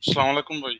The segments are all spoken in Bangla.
আসসালামু আলাইকুম ভাই।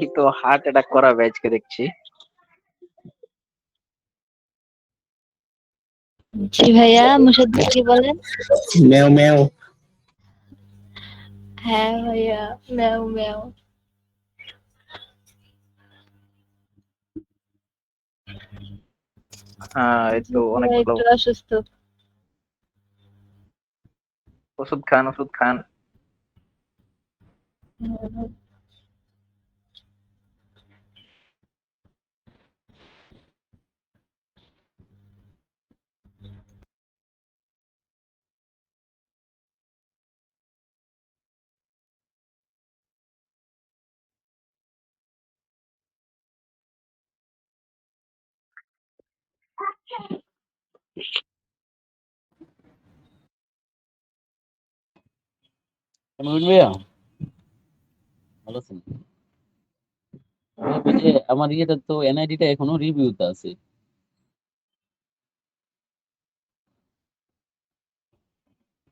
এই তো হার্ট অ্যাটাক করা ব্যাচকে দেখছি। জি ভাইয়া, মুসাদ্দিদ কি বলেন? ম্যাও ম্যাও। হ্যাঁ ভাইয়া, ম্যাও ম্যাও। হ্যাঁ, এই জি তো অনেক ভাইয়া, ভালো। একটু অসুস্থ। ওষুধ খান, ওষুধ খান। হুম, মমিন ভাইয়া ভালো আছেন? ওই যে আমার ইয়েটা তো এনআইডিটা এখনো রিভিউতে আছে।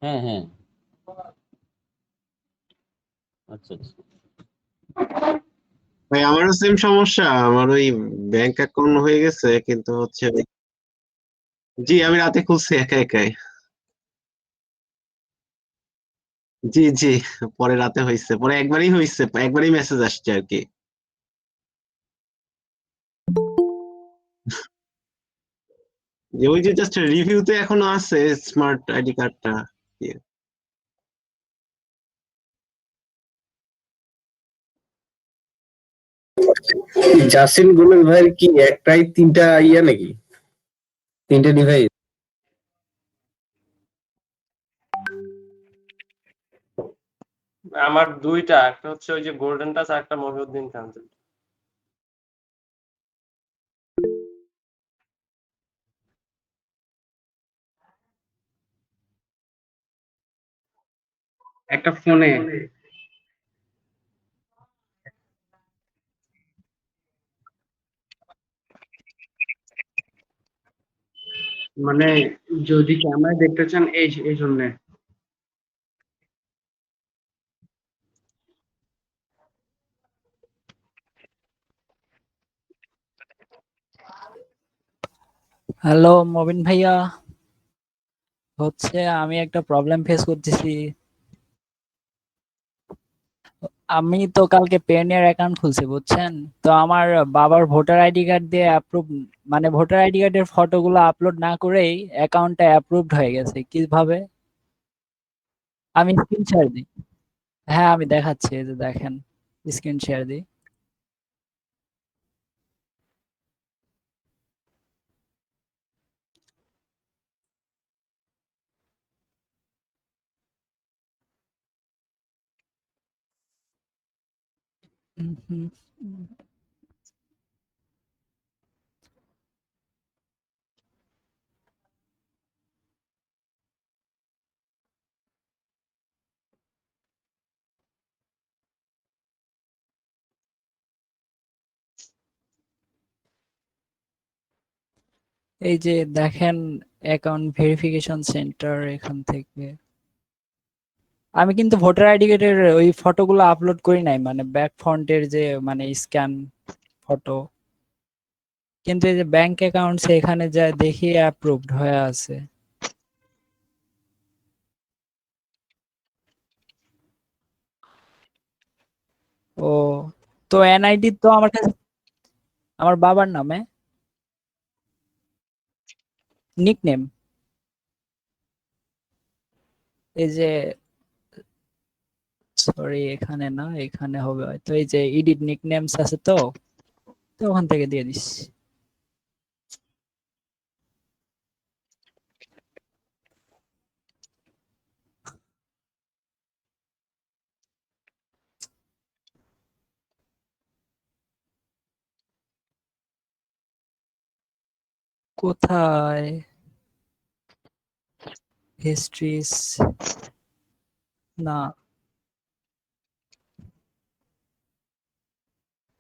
হ্যাঁ হ্যাঁ। আচ্ছা আচ্ছা। ভাই আমারও সেম সমস্যা। আমার ওই ব্যাংক অ্যাকাউন্ট হয়ে গেছে কিন্তু হচ্ছে জি আমি রাতে খুলছি একা একাই। জি জি, পরে রাতে হয়েছে, পরে একবারই হয়েছে, একবারই মেসেজ আসছে আর কি। যে ওই যে জাস্ট রিভিউতে এখনো আছে স্মার্ট আইডি কার্ডটা। জাসিম গুলের ভাইয়ের কি একটাই তিনটা ইয়া নাকি? তিনটা ডিভাইস? আমার দুইটা, একটা হচ্ছে ওই যে গোল্ডেন টাচ, আর একটা মহিউদ্দিন খান। একটা ফোনে মানে যদি ক্যামেরা দেখতে চান এই জন্য। হ্যালো মবিন ভাইয়া, হচ্ছে আমি একটা প্রবলেম ফেস করতেছি। আমি তো কালকে পেনিয়ার অ্যাকাউন্ট খুলছি বুঝছেন, তো আমার বাবার ভোটার আইডি কার্ড দিয়ে অ্যাপ্রুভ, মানে ভোটার আইডি কার্ডের ফটোগুলো আপলোড না করেই অ্যাকাউন্টটা অ্যাপ্রুভড হয়ে গেছে। কিভাবে? আমি স্ক্রিন শেয়ার দিই। হ্যাঁ আমি দেখাচ্ছি, এই যে দেখেন, স্ক্রিন শেয়ার দিই। হুম, হুম, হুম। এই যে দেখেন, অ্যাকাউন্ট ভেরিফিকেশন সেন্টার, এখান থেকে আমি কিন্তু ভোটার আইডি কার্ডের ওই ফটোগুলো আপলোড করি নাই, মানে ব্যাক ফ্রন্টের যে মানে স্ক্যান ফটো, কিন্তু এই যে ব্যাংক অ্যাকাউন্টস এখানে যা দেখি অ্যাপ্রুভড হয়ে আছে। ও, তো এনআইডি তো আমার কাছে আমার বাবার নামে, নিকনেম, এই যে সরি এখানে না, এখানে হবে হয়তো, এই যে এডিট নিকনেমস আছে তো, তো ওখান থেকে দিয়ে দিস। কোথায় হিস্ট্রিস? না,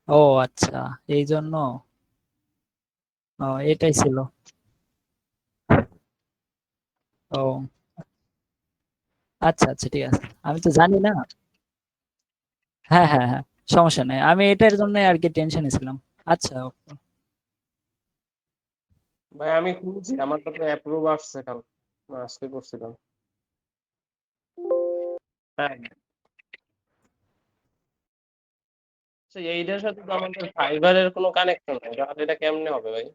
ও আচ্ছা, এই জন্য। ও, এটাই ছিল। ও আচ্ছা আচ্ছা, ঠিক আছে, আমি তো জানি না। হ্যাঁ হ্যাঁ হ্যাঁ, সমস্যা নাই, আমি এটার জন্য আর কি টেনশনে ছিলাম। আচ্ছা okay. ভাই আমি খুলছি, আমার তো অ্যাপ্রুভ আসছে কাল, আজকে করছিলাম। হ্যাঁ, আচ্ছা, এইটার সাথে তো আমাদের ফাইবারের কোনো কানেকশন নেই, তাহলে এটা কেমনে হবে ভাই?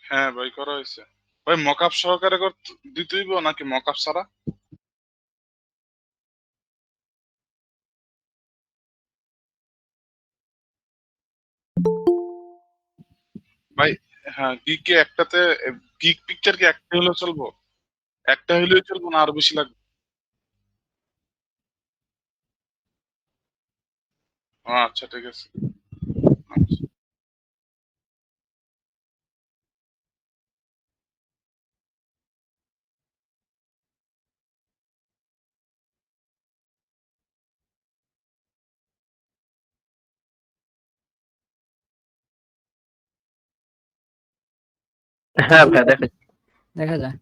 হ্যাঁ ভাই, করা হয়েছে। ভাই মকআপ সহকারে দিতে হইব নাকি মকআপ ছাড়া? ভাই হ্যাঁ, গিকে একটাতে, গিক পিকচার কি একটা হলেও চলবো? একটা হলেও চলবো না আরো বেশি লাগবে? আচ্ছা ঠিক আছে। আচ্ছা। হ্যাঁ ভাই দেখা দেখা যায়।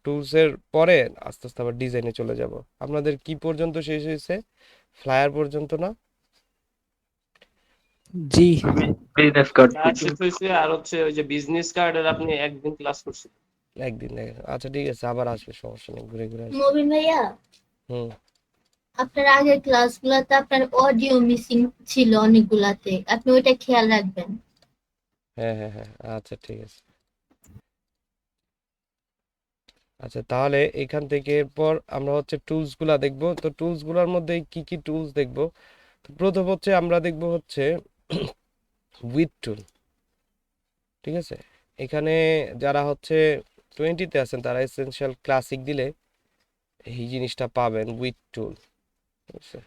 টুলস এর পরে আস্তে আস্তে আবার ডিজাইনে চলে যাব। আপনাদের কি পর্যন্ত শেষ হয়েছে? ফ্লায়ার পর্যন্ত না? জি, বিজনেস কার্ড ক্লাস শেষ হয়েছে, আর হচ্ছে ওই যে বিজনেস কার্ডের আপনি একদিন ক্লাস করছেন। একদিন দেখে আচ্ছা ঠিক আছে, আবার আসবে, সমস্যা নেই, ঘুরে ঘুরে আসবে। মবিন ভাইয়া, হুম। আপনার আগের ক্লাসগুলোতে আপনার অডিও মিসিং ছিল অনেকগুলাতে, আপনি ওইটা খেয়াল রাখবেন। হ্যাঁ হ্যাঁ হ্যাঁ, আচ্ছা ঠিক আছে। আচ্ছা তাহলে এখান থেকে এরপর আমরা হচ্ছে টুলস গুলা দেখবো। তো টুলস গুলার মধ্যে কি কি টুলস দেখবো? তো প্রথম হচ্ছে আমরা দেখবো হচ্ছে উইথ টুল। ঠিক আছে, এখানে যারা হচ্ছে 20-তে আছেন তারা এসেনশিয়াল ক্লাসিক দিলে এই জিনিসটা পাবেন, উইথ টুল। ঠিক আছে,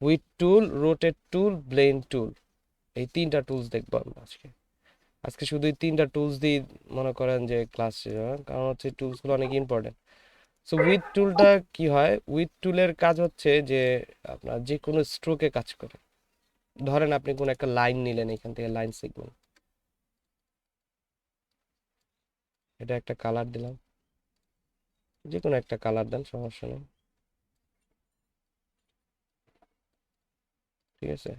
width tool, rotate tool, blend tool, এই 3টা টুলস দেখবো আমরা আজকে। আজকে শুধু এই 3টা টুলস দিয়ে মনে করেন যে ক্লাস শেষ হবে, কারণ হচ্ছে টুলস গুলো অনেক ইম্পর্টেন্ট। সো উইথ টুলটা কি হয়? উইথ টুলের কাজ হচ্ছে যে আপনার যে কোনো স্ট্রোকে কাজ করে। ধরেন আপনি কোন একটা লাইন নিলেন, এখান থেকে লাইন সেগমেন্ট, এটা একটা কালার দিলাম, যে কোনো একটা কালার দেন, সমস্যা নেই। ঠিক আছে,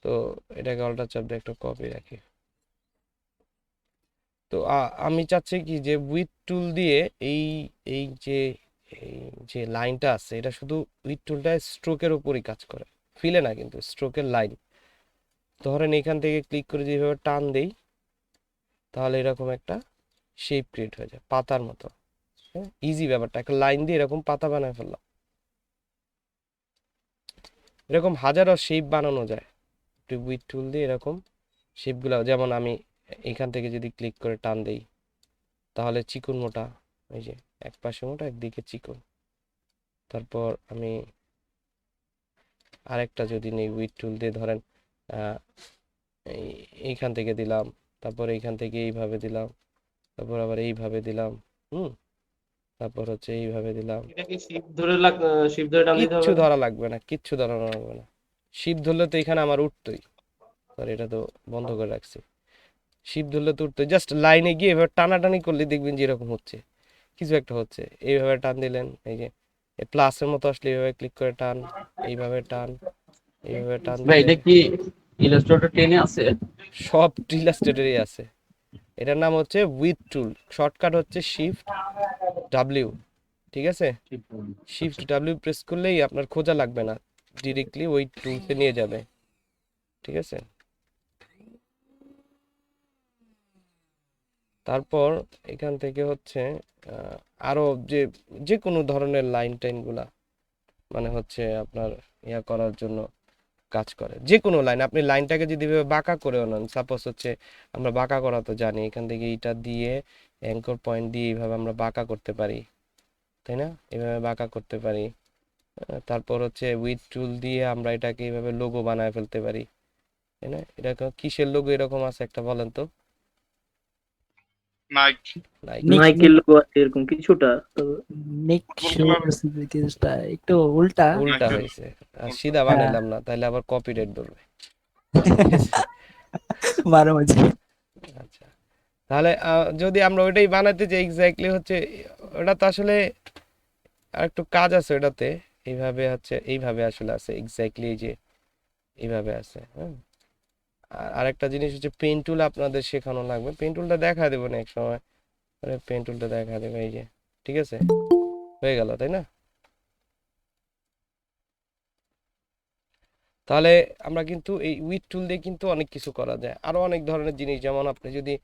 তো এটাকে অল্টার চাপ দিয়ে একটা কপি রাখি। তো আমি চাচ্ছি কি যে উইথ টুল দিয়ে এই এই যে এই যে লাইনটা আছে এটা শুধু উইথ টুলটা স্ট্রোকের উপরই কাজ করে, ফিলে না, কিন্তু স্ট্রোকের লাইন। ধরেন এখান থেকে ক্লিক করে যেভাবে টান দেই তাহলে এরকম একটা শেপ ক্রিয়েট হয়ে যায় পাতার মতো। হ্যাঁ, ইজি ব্যাপারটা, একটা লাইন দিয়ে এরকম পাতা বানায় ফেললাম। এরকম হাজারো শেপ বানানো যায় উইথ টুল দিয়ে। এরকম শেপগুলো যেমন আমি এখান থেকে যদি ক্লিক করে টান দেই তাহলে চিকন মোটা, এই যে এক পাশে মোটা একদিকে চিকন। তারপর আমি আরেকটা যদি নেই উইথ টুল দিয়ে, ধরেন এইখান থেকে দিলাম, তারপর এইখান থেকে এইভাবে দিলাম, তারপর আবার এইভাবে দিলাম, তারপর হচ্ছে এইভাবে দিলাম। এটা কি শিপ ধরে টান দিতে কিচ্ছু হবে? ধরা লাগবে না, কিচ্ছু ধরা লাগবে না। শিপ ধরলে তো এখানে আমার উঠতোই, সরি এটা তো বন্ধ করে রাখছি। শিপ ধরলে তো উঠতোই, জাস্ট লাইনে গিয়ে এভাবে টানাটানি করলে দেখবেন যে এরকম হচ্ছে, কিছু একটা হচ্ছে। এইভাবে টান দিলেন, এই যে প্লাসের মতো আসলে এইভাবে ক্লিক করে টান, এইভাবে টান, এইভাবে টান দিলে কি ইলাস্ট্রেটর 10 আছে? সব ইলাস্ট্রেটরই আছে। এটার নাম হচ্ছে উইথ টুল, শর্টকাট হচ্ছে শিফট ডাব্লিউ। ঠিক আছে, শিফট ডাব্লিউ প্রেস করলেই আপনার খোঁজা লাগবে না, ডিরেক্টলি ওই টুলসে নিয়ে যাবে। ঠিক আছে, তারপর এখান থেকে হচ্ছে আরো যে যে কোনো ধরনের লাইন টাইন গুলা মানে হচ্ছে আপনার ইয়া করার জন্য কাজ করে। যে কোনো লাইন, আপনি লাইনটাকে যদি এভাবে বাঁকা করে নেন, সাপোজ হচ্ছে আমরা বাঁকা করা তো জানি, এখান থেকে এইটা দিয়ে অ্যাঙ্কর পয়েন্ট দিয়ে এইভাবে আমরা বাঁকা করতে পারি, তাই না? এভাবে বাঁকা করতে পারি। তারপর হচ্ছে উইথ টুল দিয়ে আমরা এটাকে এইভাবে লোগো বানায় ফেলতে পারি, তাই না? এটা কিসের লোগো এরকম আছে একটা বলেন তো? নাইক। নাইকের লোগো আছে এরকম কিছুটা, তো নিক ফুটবল ক্লাবে কিছুটা একটু উল্টা। উল্টা নাইকের হয়েছে, আর সিধা হ্যাঁ। বানাইলাম না, তাহলে আবার কপিরাইট ধরবে। মাঝে মাঝে আচ্ছা, তাহলে যদি আমরা ওইটাই বানাতে চাই এক্স্যাক্টলি হচ্ছে, ওটা তো আসলে আর একটু কাজ আছে ওটাতে। এইভাবে হচ্ছে, এইভাবে আসলে আছে এক্স্যাক্টলি, এই যে এইভাবে আছে। হ্যাঁ, আর আরেকটা জিনিস হচ্ছে পেন টুল আপনাদের শেখানো লাগবে। পেন টুলটা দেখা দেবো না এক সময়, পেন টুলটা দেখা দেবে, এই যে ঠিক আছে, হয়ে গেল, তাই না? তাহলে আমরা কিন্তু এই উইথ টুল দিয়ে কিন্তু অনেক কিছু করা যায়, আরো অনেক ধরনের জিনিস। যেমন আপনি যদি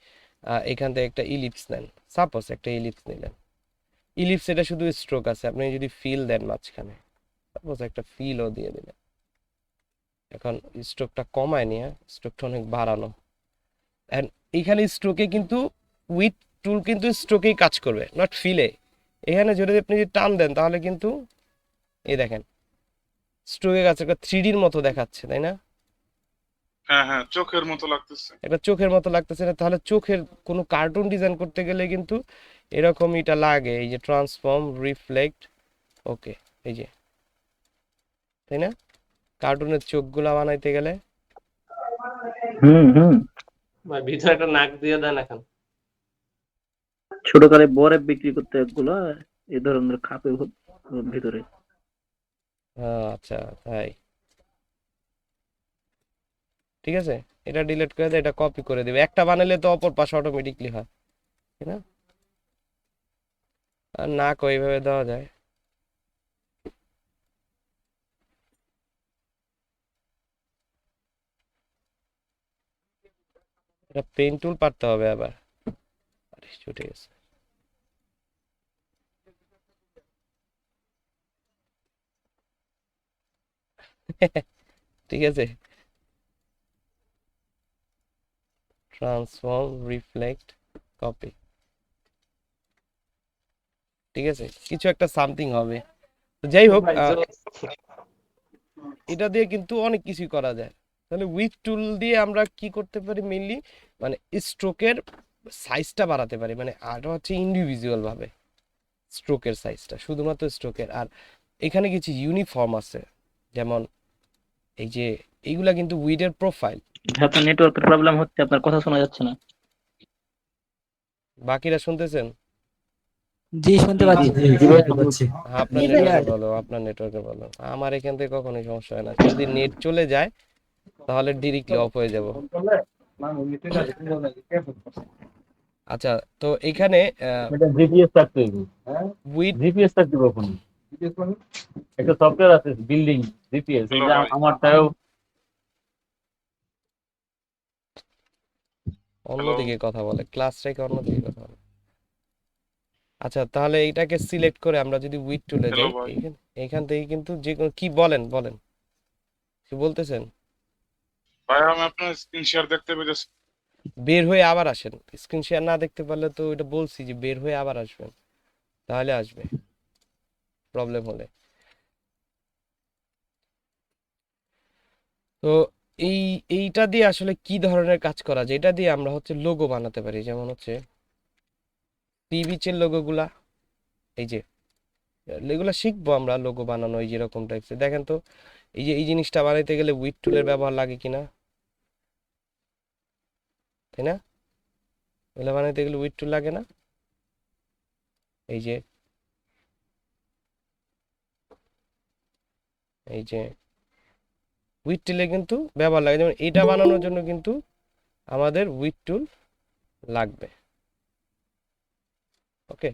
এখান থেকে একটা ইলিপস নেন, সাপোজ একটা ইলিপস নিলেন, ইলিপস এটা শুধু স্ট্রোক আছে, আপনি যদি ফিল দেন মাঝখানে, সাপোজ একটা ফিলও দিয়ে দিলেন, এখন স্ট্রোকটা কমায় নিয়ে স্ট্রোকটা অনেক বাড়ানো, এন্ড এইখানে স্ট্রোকে কিন্তু উইথ টুল কিন্তু স্ট্রোকেই কাজ করবে, নট ফিলে। এখানে যদি আপনি যদি টান দেন তাহলে কিন্তু এই দেখেন স্ট্রোকের কাছে একটা 3Dর মতো দেখাচ্ছে, তাই না? হ্যাঁ হ্যাঁ, চোখের মতো লাগতেছে। এটা চোখের মতো লাগতেছে না, তাহলে চোখের কোনো কার্টুন ডিজাইন করতে গেলে কিন্তু এরকম এটা লাগে, এই যে ট্রান্সফর্ম, রিফ্লেক্ট, ওকে, এই যে, তাই না? কার্টুনের চোখগুলা বানাইতে গেলে ভাই ভিতরে একটা নাক দিয়ে দেন এখন। ছোট কালে বরফ বিক্রি করতে একগুলো এই ধরনের খাপে ভিতরে। আচ্ছা তাই, ঠিক আছে, এটা ডিলিট করে দেয়, এটা কপি করে দেবে, একটা বানালে তো অপর পাশে অটোমেটিকলি হয়, তাই না? আর না কো এইভাবে দেওয়া যায়। এটা পেন টুল পারতে হবে আবার। আরে ছুটে গেছে। ঠিক আছে, ট্রান্সফর্ম, রিফ্লেক্ট, কপি। ঠিক আছে, কিছু একটা সামথিং হবে। তো যাই হোক, এটা দিয়ে কিন্তু অনেক কিছুই করা যায়। তাহলে উইথ টুল দিয়ে আমরা কি করতে পারি মেইনলি, মানে স্ট্রোকের সাইজটা বাড়াতে পারি, মানে আর হচ্ছে ইন্ডিভিজুয়াল ভাবে স্ট্রোকের সাইজটা, শুধুমাত্র স্ট্রোকের। আর এখানে কিছু ইউনিফর্ম আছে, যেমন এই যে এইগুলা কিন্তু উইডের প্রোফাইল। আপনার নেটওয়ার্কের প্রবলেম হচ্ছে, আপনার কথা শোনা যাচ্ছে না। বাকিরা শুনতেছেন? জি শুনতে পাচ্ছি। আপনার Clear? নেটওয়ার্কে বলো, আপনার নেটওয়ার্কে বলো। আমার এখান থেকে কখনোই সমস্যা হয় না, যদি নেট চলে যায় তাহলে ডিরেক্টলি অফ হয়ে যাব। আচ্ছা, তো এখানে জিপিএস থাকতে হইব, উইথ জিপিএস থাকতে কখনো একটা সফটওয়্যার আছে বিল্ডিং জিপিএস, এই হ্যালো যে ভাই, আমারটাও অন্যদিকে কথা বলে, ক্লাস রেখে অন্যদিকে কথা বলে। আচ্ছা, তাহলে এইটাকে সিলেক্ট করে আমরা যদি উইথ টুলে হ্যালো যাই, ভাই। এইখান থেকে কিন্তু যে কোনো কি বলেন বলেন, কি বলতেছেন? ভাই আমি আপনার স্ক্রিন শেয়ার দেখতে পেয়েছি। বের হয়ে আবার আসেন। স্ক্রিন শেয়ার না দেখতে পারলে তো এটা বলছি যে বের হয়ে আবার আসবেন, তাহলে আসবে প্রবলেম হলে। তো এই এইটা দিয়ে আসলে কি ধরনের কাজ করা যায়, এটা দিয়ে আমরা হচ্ছে লোগো বানাতে পারি। যেমন হচ্ছে সি বিচের লোগোগুলা, এই যে এগুলা শিখবো আমরা লোগো বানানো, এই যেরকম টাইপসের। দেখেন তো এই যে এই জিনিসটা বানাইতে গেলে উইথ টুলের ব্যবহার লাগে কিনা, তাই না? এগুলো বানাইতে গেলে উইথ টুল লাগে না? এই যে এই যে উইথ টুলে কিন্তু ব্যবহার লাগে। যেমন এইটা বানানোর জন্য কিন্তু আমাদের উইথ টুল লাগবে। ওকে,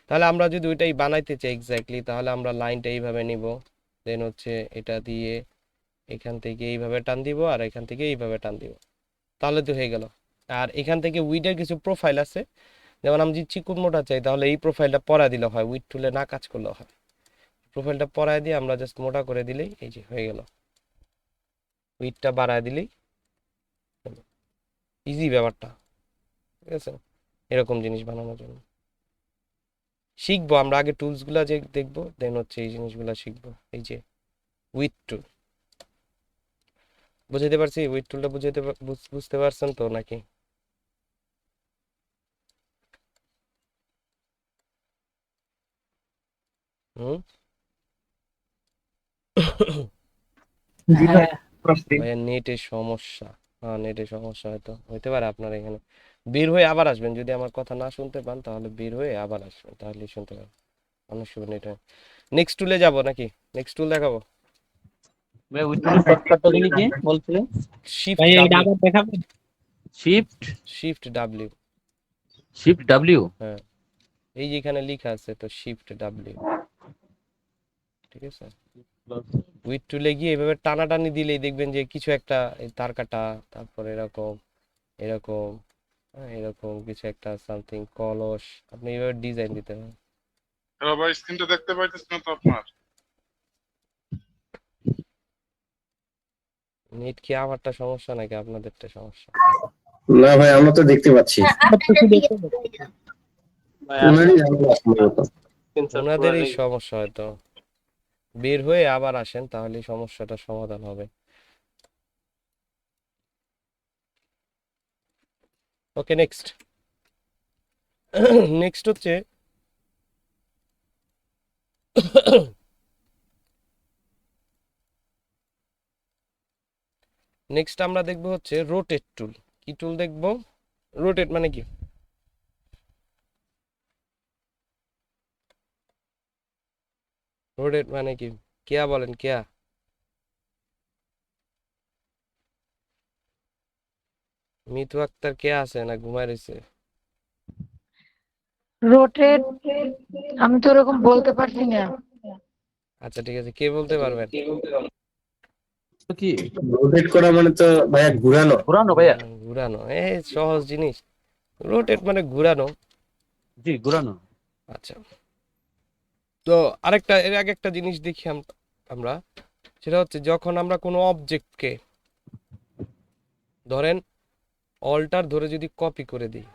তাহলে আমরা যদি ওইটাই বানাইতে চাই এক্স্যাক্টলি, তাহলে আমরা লাইনটা এইভাবে নিব, দেন হচ্ছে এটা দিয়ে এখান থেকে এইভাবে টান দিব আর এখান থেকে এইভাবে টান দিব, তাহলে তো হয়ে গেল। আর এখান থেকে উইডের কিছু প্রোফাইল আছে, যেমন আমি যদি চিকুন মোটা চাই তাহলে এই প্রোফাইলটা পরায় দিলে হয়, উইড টুলে না কাজ করলেও হয়। প্রোফাইলটা পরায় দিয়ে আমরা জাস্ট মোটা করে দিলেই এই যে হয়ে গেল, উইডটা বাড়ায় দিলেই ইজি ব্যাপারটা। ঠিক আছে, এরকম জিনিস বানানোর জন্য শিখবো আমরা আগে টুলসগুলো যে দেখবো, দেন হচ্ছে এই জিনিসগুলো শিখবো। এই যে উইথ টুল বুঝাইতে পারছি? উইথ টুলটা বুঝতে পারছেন তো নাকি? হুম। হ্যাঁ ভাইয়া নেটের সমস্যা, হ্যাঁ নেটের সমস্যা হয়তো হইতে পারে আপনার এখানে। বের হয়ে আবার আসবেন, যদি আমার কথা না শুনতে পান তাহলে বের হয়ে আবার আসবেন, তাহলে শুনতে পাবেন। অনেক সময় নেট হয়। নেক্সট টুলে যাব নাকি? নেক্সট টুল দেখাবো। ভাই ওই টুলের শর্টকাটটা দিলি কি বলছিলেন শিফট ভাই? এইটা ডাব্লিউ। আবার দেখাবেন। Shift shift W. Shift W. হ্যাঁ, এই যে এখানে লেখা আছে তো শিফট ডাব্লিউ। ঠিক আছে, উইথ টুলে গিয়ে এভাবে টানাটানি দিলেই দেখবেন যে কিছু একটা এই তার কাটা, তারপর এরকম এরকম, হ্যাঁ, এরকম কিছু একটা সামথিং কলস, আপনি এইভাবে ডিজাইন দিতে হবে। হ্যালো ভাই, স্ক্রিনটা দেখতে পাইতেছি না তো আপনার। নেট কি আমারটা সমস্যা নাকি আপনাদেরটা সমস্যা? না ভাই, আমরা তো দেখতে পাচ্ছি। না, আপনাদের দিকে ভাইয়া। ভাই ওনারই আসলে ঝামেলা সম্ভবত। স্ক্রিনশট ওনাদের এই পুরোটাই সমস্যা হয়তো। বের হয়ে আবার আসেন, তাহলে সমস্যাটা সমাধান হবে। ওকে, নেক্সট। নেক্সট হচ্ছে নেক্সট আমরা দেখব হচ্ছে রোটেট টুল। কি টুল দেখব? রোটেট মানে কি? রোটেট মানে কি? কেয়া বলেন, কেয়া। মিতু আক্তার কে আছে না ঘুমায় রয়েছে? রোটেট আমি তো ওরকম বলতে পারছি না। আচ্ছা ঠিক আছে, কে বলতে পারবেন? কি রোটেট করা মানে তো ভাইয়া ঘুরানো। ঘুরানো ভাইয়া? ঘুরানো, এই সহজ জিনিস। রোটেট মানে ঘুরানো। জি ঘুরানো। আচ্ছা, তো আরেকটা এর আগে একটা জিনিস দেখি আমরা, সেটা হচ্ছে যখন আমরা কোনো অবজেক্টকে ধরেন অল্টার ধরে যদি কপি করে দিই,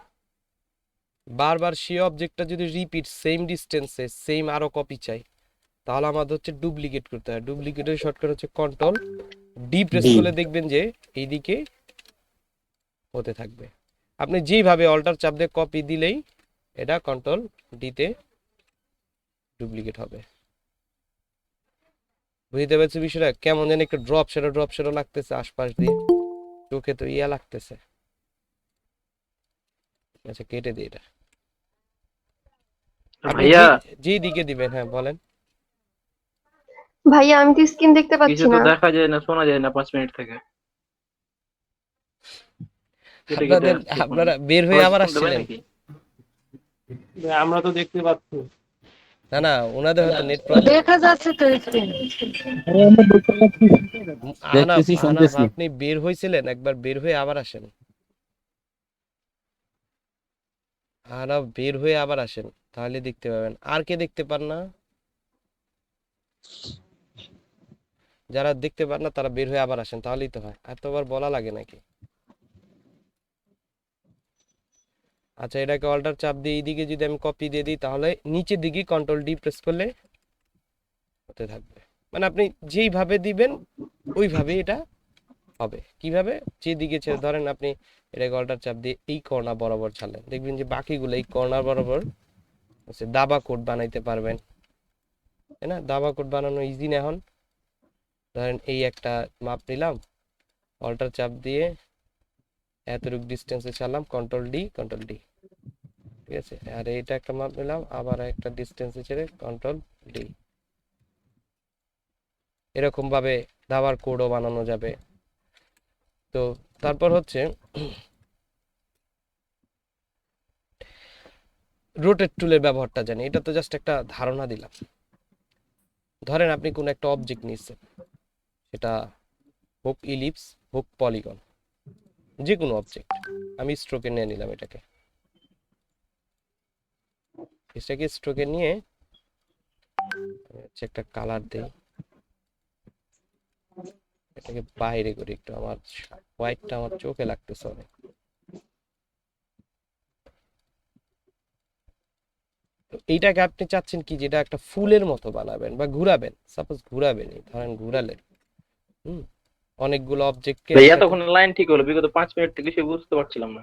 বারবার সেই অবজেক্টটা যদি রিপিট সেম ডিস্টেন্সে সেম আরো কপি চাই, তাহলে আমাদের হচ্ছে ডুপ্লিকেট করতে হয়। ডুপ্লিকেটের শর্টকাট হচ্ছে কন্ট্রোল ডি প্রেস করলে দেখবেন যে এইদিকে হতে থাকবে। আপনি যেইভাবে অল্টার চাপ দিয়ে কপি দিলেই এটা কন্ট্রোল ডিতে ডুপ্লিকেট হবে। বুঝতে পারছি বিষয়টা? কেমন যেন একটু ড্রপ শ্যাডো লাগতেছে আশপাশ দিয়ে, চোখে তো ইয়া লাগতেছে। আচ্ছা কেটে দিই এটা। আপনি ভাইয়া যেই দিকে দিবেন, হ্যাঁ বলেন। ভাইয়া আমি তো স্ক্রিন দেখতে পাচ্ছি কিছু তো না। দেখা যায় না, শোনা যায় না 5 মিনিট থেকে। কেটে কেটে আসছে ফোন। আপনারা বের হয়ে আবার আসছিলেন? আমরা তো দেখতে পাচ্ছি। না না, ওনাদের হয়তো নেট প্রবলেম। দেখা যাচ্ছে তো স্ক্রিন। দেখতেছি শুনতেছি। আপনি বের হয়েছিলেন, একবার বের হয়ে আবার আসেন। বের হয়ে আবার আসেন, তাহলে দেখতে পাবেন। আর কে দেখতে পান না? যারা দেখতে পান না তারা বের হয়ে আবার আসেন, তাহলেই তো হয়। আর তো আবার বলা লাগে নাকি? আচ্ছা, এটাকে অল্টার চাপ দিয়ে এইদিকে যদি আমি কপি দিয়ে দিই, তাহলে নিচের দিকে কন্ট্রোল ডি প্রেস করলে হতে থাকবে। মানে আপনি যেইভাবে দিবেন ওইভাবে এটা হবে। কিভাবে? যেদিকে ধরেন আপনি এটাকে অল্টার চাপ দিয়ে এই কর্নার বরাবর ছাড়লেন, দেখবেন যে বাকিগুলো এই কর্নার বরাবর হচ্ছে দাবা কোড বানাইতে পারবেন, তাই না? দাবা কোড বানানো ইজি না? এখন ধরেন এই একটা মাপ নিলাম, অল্টার চাপ দিয়ে এতটুকু ডিস্টেন্সে ছাড়লাম, কন্ট্রোল ডি, ঠিক আছে। আর এইটা একটা মাপ নিলাম, আবার একটা ডিস্টেন্সে ছেড়ে কন্ট্রোল ডি। এরকম ভাবে দাবার কোডও বানানো যাবে। তো তারপর হচ্ছে রোটেট টুলের ব্যবহারটা জানি, এটা তো জাস্ট একটা ধারণা দিলাম। ধরেন আপনি কোন একটা অবজেক্ট নিচ্ছেন, সেটা হোক ইলিপস হোক পলিগন, যে কোনো অবজেক্ট। আমি স্ট্রোকে নিয়ে নিলাম এটাকে স্ট্রোকে নিয়ে হচ্ছে একটা কালার দেই, এটাকে বাইরে করি একটু, আমার হোয়াইটটা আমার চোখে লাগতেছে অনেক। এইটাকে আপনি চাচ্ছেন কি যেটা একটা ফুলের মতো বানাবেন বা ঘুরাবেন, সাপোজ ঘুরাবেন, ধরেন ঘুরালেন অনেকগুলো অবজেক্টকে। ভাইয়া তখন লাইন ঠিক হলো, বিগত 5 মিনিট থেকে সে বুঝতে পারছিলাম না।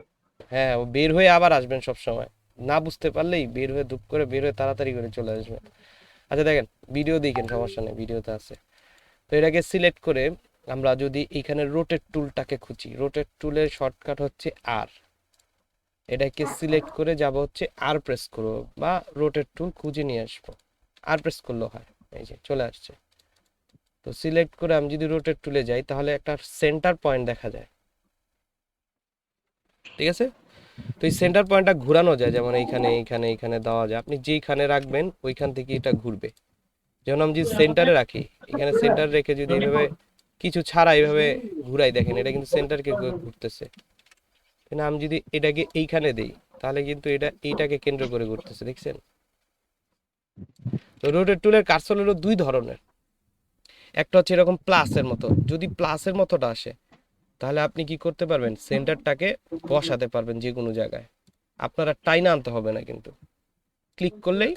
হ্যাঁ, বের হয়ে আবার আসবেন সব সময়, না বুঝতে পারলেই বের হয়ে দুপ করে বের হয়ে তাড়াতাড়ি করে চলে আসবেন। আচ্ছা দেখেন, ভিডিও দেখেন, সমস্যা নেই, ভিডিওতে আছে। তো এটাকে সিলেক্ট করে আমরা যদি এখানে রোটেট টুলটাকে খুঁজি, রোটেট টুলের শর্টকাট হচ্ছে আর। এটাকে সিলেক্ট করে যাব হচ্ছে আর প্রেস করবো, বা রোটেট টুল খুঁজে নিয়ে আসবো, আর প্রেস করলেও হয়। এই যে চলে আসছে। তো সিলেক্ট করে আমি যদি রোটেট টুলে যাই, তাহলে একটা সেন্টার পয়েন্ট দেখা যায়, ঠিক আছে। তো এই সেন্টার পয়েন্টটা ঘোরানো যায়, যেমন এইখানে দেওয়া যায়। আপনি যেইখানে রাখবেন ওইখান থেকে এটা ঘুরবে। যেমন আমি যদি সেন্টারে রাখি, এখানে সেন্টার রেখে যদি এইভাবে কিছু ছাড়া এইভাবে ঘুরাই, দেখেন এটা কিন্তু সেন্টারকে ঘুরতেছে। কিন্তু আমি যদি এটাকে এইখানে দেই, তাহলে কিন্তু এটা এইটাকে কেন্দ্র করে ঘুরতেছে, দেখছেন? তো রোটেট টুলের কার্সর হলো 2 ধরনের। একটা হচ্ছে এরকম প্লাসের মতো, যদি প্লাসের মতোটা আসে তাহলে আপনি কি করতে পারবেন, সেন্টারটাকে বসাতে পারবেন যে কোনো জায়গায়। আপনারা টাইনা আনতে হবে না, কিন্তু ক্লিক করলেই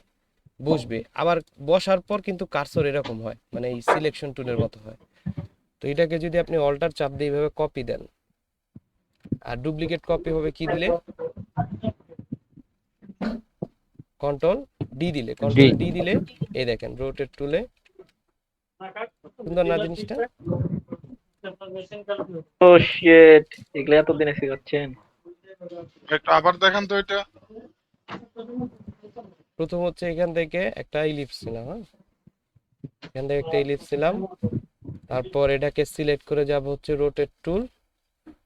বসবে। আবার বসার পর কিন্তু কার্সর এরকম হয়, মানে এই সিলেকশন টুলের মতো হয়। তো এটাকে যদি আপনি অল্টার চাপ দিয়ে এইভাবে কপি দেন, আর ডুপ্লিকেট কপি হবে কি দিলে, কন্ট্রোল ডি দিলে, এই দেখেন রোটেট টুলে। সুন্দর না জিনিসটা? ও শিট, এগুলা এতদিনে শিখাচ্ছেন? একটু আবার দেখান তো এটা। প্রথম হচ্ছে এখান থেকে একটা ইলিপস নিলাম, হ্যাঁ এখান থেকে একটা ইলিপস নিলাম, তারপর এটাকে সিলেক্ট করে যাব হচ্ছে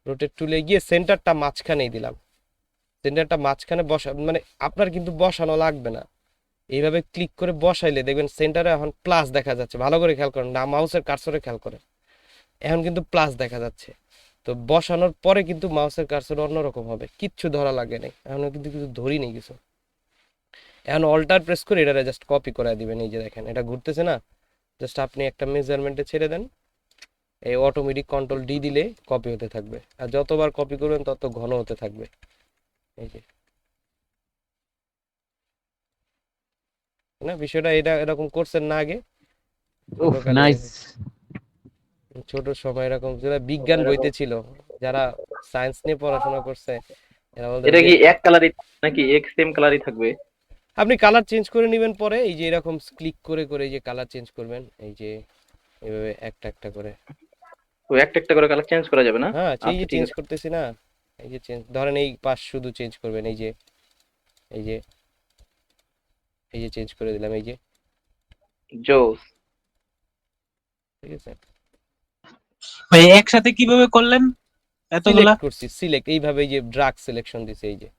রোটেট টুলে গিয়ে সেন্টারটা মাঝখানেই দিলাম, সেন্টারটা মাঝখানে বসা মানে আপনার কিন্তু বসানো লাগবে না, এইভাবে ক্লিক করে বসাইলে দেখবেন সেন্টারে এখন প্লাস দেখা যাচ্ছে। ভালো করে খেয়াল করেন, না মাউসের কার্সরে খেয়াল করেন, এখন কিন্তু প্লাস দেখা যাচ্ছে। তো বসানোর পরে কিন্তু মাউসের কার্সর অন্যরকম হবে, কিচ্ছু ধরা লাগে নাই, এখন কিন্তু কিছু ধরি নেই কিছু। এখন অল্টার প্রেস করে এটা জাস্ট কপি করে দিবেন। এই যে দেখেন এটা ঘুরতেছে না, জাস্ট আপনি একটা মেজারমেন্টে ছেড়ে দেন, এই অটোমেটিক কন্ট্রোল ডি দিলে কপি হতে থাকবে, আর যতবার কপি করবেন তত ঘন হতে থাকবে। এই যে না বিষয়টা, এটা এরকম করছেন না আগে ছোটকালে? নাইস। ছোট সময় এরকম যেটা বিজ্ঞান বইতে ছিল, যারা সায়েন্স নিয়ে পড়াশোনা করছে এরা বলতো এটা যে কি এক কালারই নাকি এক সেম কালারই থাকবে? আপনি কালার চেঞ্জ করে নেবেন পরে, এই যে এরকম ক্লিক করে করে এই যে কালার চেঞ্জ করবেন, এই যে এইভাবে একটা একটা করে। তো একটা একটা করে কালার চেঞ্জ করা যাবে না? হ্যাঁ এই যে আচ্ছা ঠিক চেঞ্জ আছে। করতেছি না, এই যে চেঞ্জ ধরেন এই পাশ শুধু চেঞ্জ করবেন, এই যে এই যে এই যে চেঞ্জ করে দিলাম, এই যে জোস। ঠিক আছে। ভাই একসাথে কিভাবে করলেন এতগুলা? সিলেক্ট করছি, সিলেক্ট এইভাবে এই যে ড্রাগ সিলেকশন দিছে, এই যে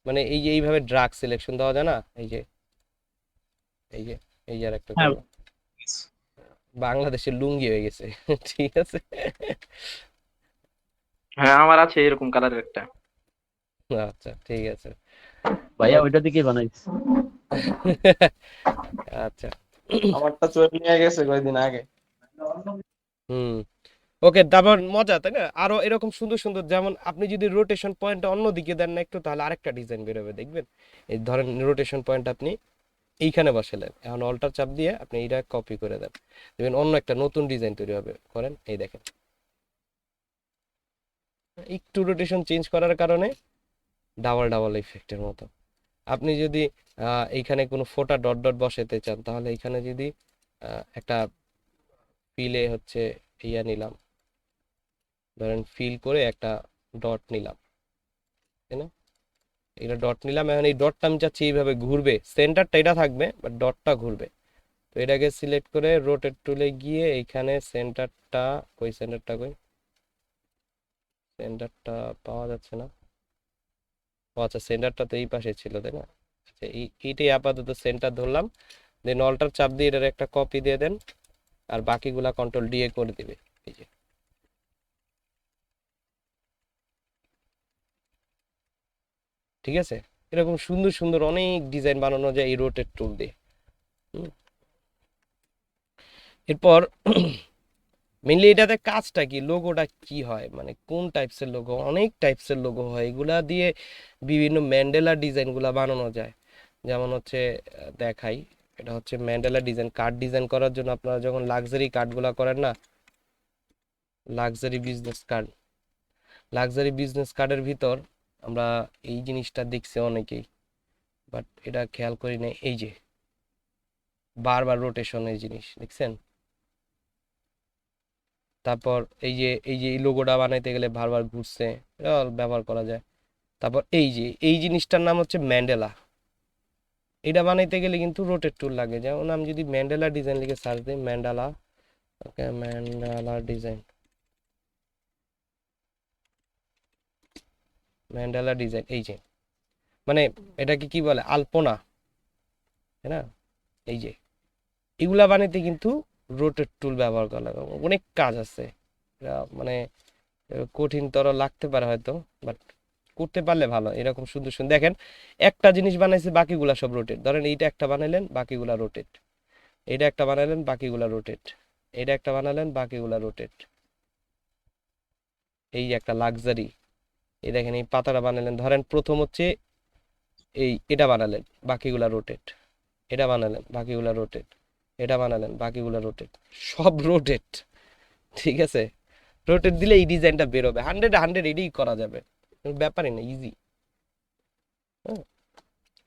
মানে এই যে এইভাবে ড্রাগ সিলেকশন দেওয়া যায় না, এই যে এই যে এই যে আর একটা হ্যাঁ, করলাম। বাংলাদেশের লুঙ্গি হয়ে গেছে ঠিক আছে। হ্যাঁ আমার আছে এরকম কালারের একটা। আচ্ছা ঠিক আছে। ভাইয়া ওইটা থেকে বানাইছি। আচ্ছা আমারটা চলে নিয়ে গেছে কয়েকদিন আগে। হুম ওকে, তারপর মজা তাই না, আরো এরকম সুন্দর সুন্দর, যেমন আপনি যদি রোটেশন পয়েন্টটা অন্য দিকে দেন না একটু, তাহলে আরেকটা ডিজাইন বেরোবে দেখবেন। এই ধরেন রোটেশন পয়েন্ট আপনি এইখানে বসালেন, এখন অল্টার চাপ দিয়ে আপনি এইটা কপি করে দেন, দেখবেন অন্য একটা নতুন ডিজাইন তৈরি হবে। করেন, এই দেখেন একটু রোটেশন চেঞ্জ করার কারণে ডাবল ডাবল ইফেক্টের মতো। আপনি যদি এইখানে কোনো ফোটা ডট ডট বসাতে চান, তাহলে এখানে যদি একটা ফিলে হচ্ছে ইয়া নিলাম, ধরেন ফিল করে একটা ডট নিলাম, তাই না? এটা ডট নিলাম, এখন এই ডটটা আমি চাচ্ছি এইভাবে ঘুরবে, সেন্টারটা এটা থাকবে বাট ডটটা ঘুরবে। তো এটাকে সিলেক্ট করে রোটেট টুলে গিয়ে এইখানে সেন্টারটা, কই সেন্টারটা কই, সেন্টারটা পাওয়া যাচ্ছে না। ও আচ্ছা, সেন্টারটা তো এই পাশে ছিল তাই না? আচ্ছা এইটাই আপাতত সেন্টার ধরলাম, দেন অল্টার চাপ দিয়ে এটার একটা কপি দিয়ে দেন, আর বাকিগুলা কন্ট্রোল ডি করে দিবে। এই যে ঠিক আছে, এরকম সুন্দর সুন্দর অনেক ডিজাইন বানানো যায় এই রোটেট টুল দিয়ে। এরপর মেইনলি এটাতে কাজটা কি, লোগোটা কি হয়, মানে কোন টাইপসের লোগো, অনেক টাইপসের লোগো হয়, এগুলা দিয়ে বিভিন্ন ম্যান্ডেলা ডিজাইনগুলা বানানো যায়। যেমন হচ্ছে দেখাই, এটা হচ্ছে ম্যান্ডেলা ডিজাইন, কার্ড ডিজাইন করার জন্য আপনারা যখন লাক্সারি কার্ডগুলা করেন না, luxury business card, luxury business কার্ডের ভিতর আমরা এই জিনিসটা দেখছি অনেকেই, বাট এটা খেয়াল করি না, এই যে বারবার রোটেশন এই জিনিস দেখছেন। তারপর এই যে এই লোগোটা বানাইতে গেলে বারবার ঘুরছে, এটা ব্যবহার করা যায়। তারপর এই যে এই জিনিসটার নাম হচ্ছে ম্যান্ডেলা, এটা বানাইতে গেলে কিন্তু রোটেট টুল লাগে। যেমন আমি যদি ম্যান্ডেলা ডিজাইন লিখে সার্চ দিই, ম্যান্ডেলা, ওকে ম্যান্ডেলা ডিজাইন, ম্যান্ডেলা ডিজাইন, এই যে মানে এটাকে কি বলে, আলপনা, তাই না? এই যে এগুলা বানাইতে কিন্তু রোটেট টুল ব্যবহার করা লাগে, অনেক কাজ আছে। এটা মানে কঠিনতর লাগতে পারে হয়তো, বাট করতে পারলে ভালো। এরকম সুন্দর সুন্দর দেখেন, একটা জিনিস বানাইছে বাকিগুলা সব রোটেট, ধরেন এইটা একটা বানাইলেন বাকিগুলা রোটেট, এইটা একটা বানাইলেন বাকিগুলা রোটেট, এইটা একটা বানালেন বাকিগুলা রোটেট। এই যে একটা লাক্সারি, এই দেখেন এই পাতাটা বানালেন, ধরেন প্রথম হচ্ছে এটা বানালেন বাকিগুলা রোটেট, এটা বানালেন বাকিগুলা রোটেট, এটা বানালেন বাকিগুলা রোটেট, সব রোটেট। ঠিক আছে, রোটেট দিলে এই ডিজাইনটা বেরোবে, 100 এটাই করা যাবে, কোনো ব্যাপারই না, ইজি।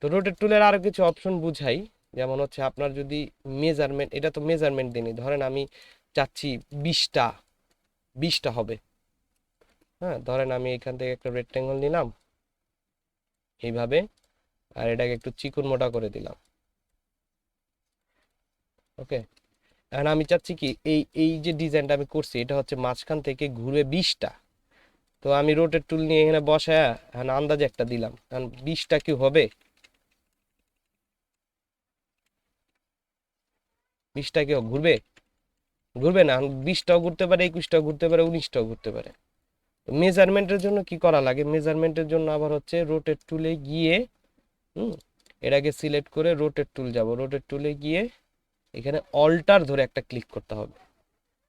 তো রোটেট টুলের আরো কিছু অপশন বুঝাই, যেমন হচ্ছে আপনার যদি মেজারমেন্ট, এটা তো মেজারমেন্ট দিনই, ধরেন আমি চাচ্ছি 20টা হবে। হ্যাঁ ধরেন আমি এখান থেকে একটা রেক্টেঙ্গল নিলাম এইভাবে, আর এটাকে একটু চিকন মোটা করে দিলাম। ওকে, এখন আমি চাচ্ছি কি এই এই যে ডিজাইনটা আমি করছি, এটা হচ্ছে মাঝখান থেকে ঘুরে 20টা, তো আমি রোটেট টুল নিয়ে এখানে বসায় এখন আন্দাজে একটা দিলাম, কারণ 20টা কি হবে, 20টা কি ঘুরবে, ঘুরবে না। 20টাও ঘুরতে পারে, 21টাও ঘুরতে পারে, 19টাও ঘুরতে পারে। মেজারমেন্টের জন্য কি করা লাগে, মেজারমেন্টের জন্য আবার হচ্ছে রোটেট টুলে গিয়ে এটাকে সিলেক্ট করে রোটেট টুল যাব, রোটেট টুলে গিয়ে এখানে অল্টার ধরে একটা ক্লিক করতে হবে,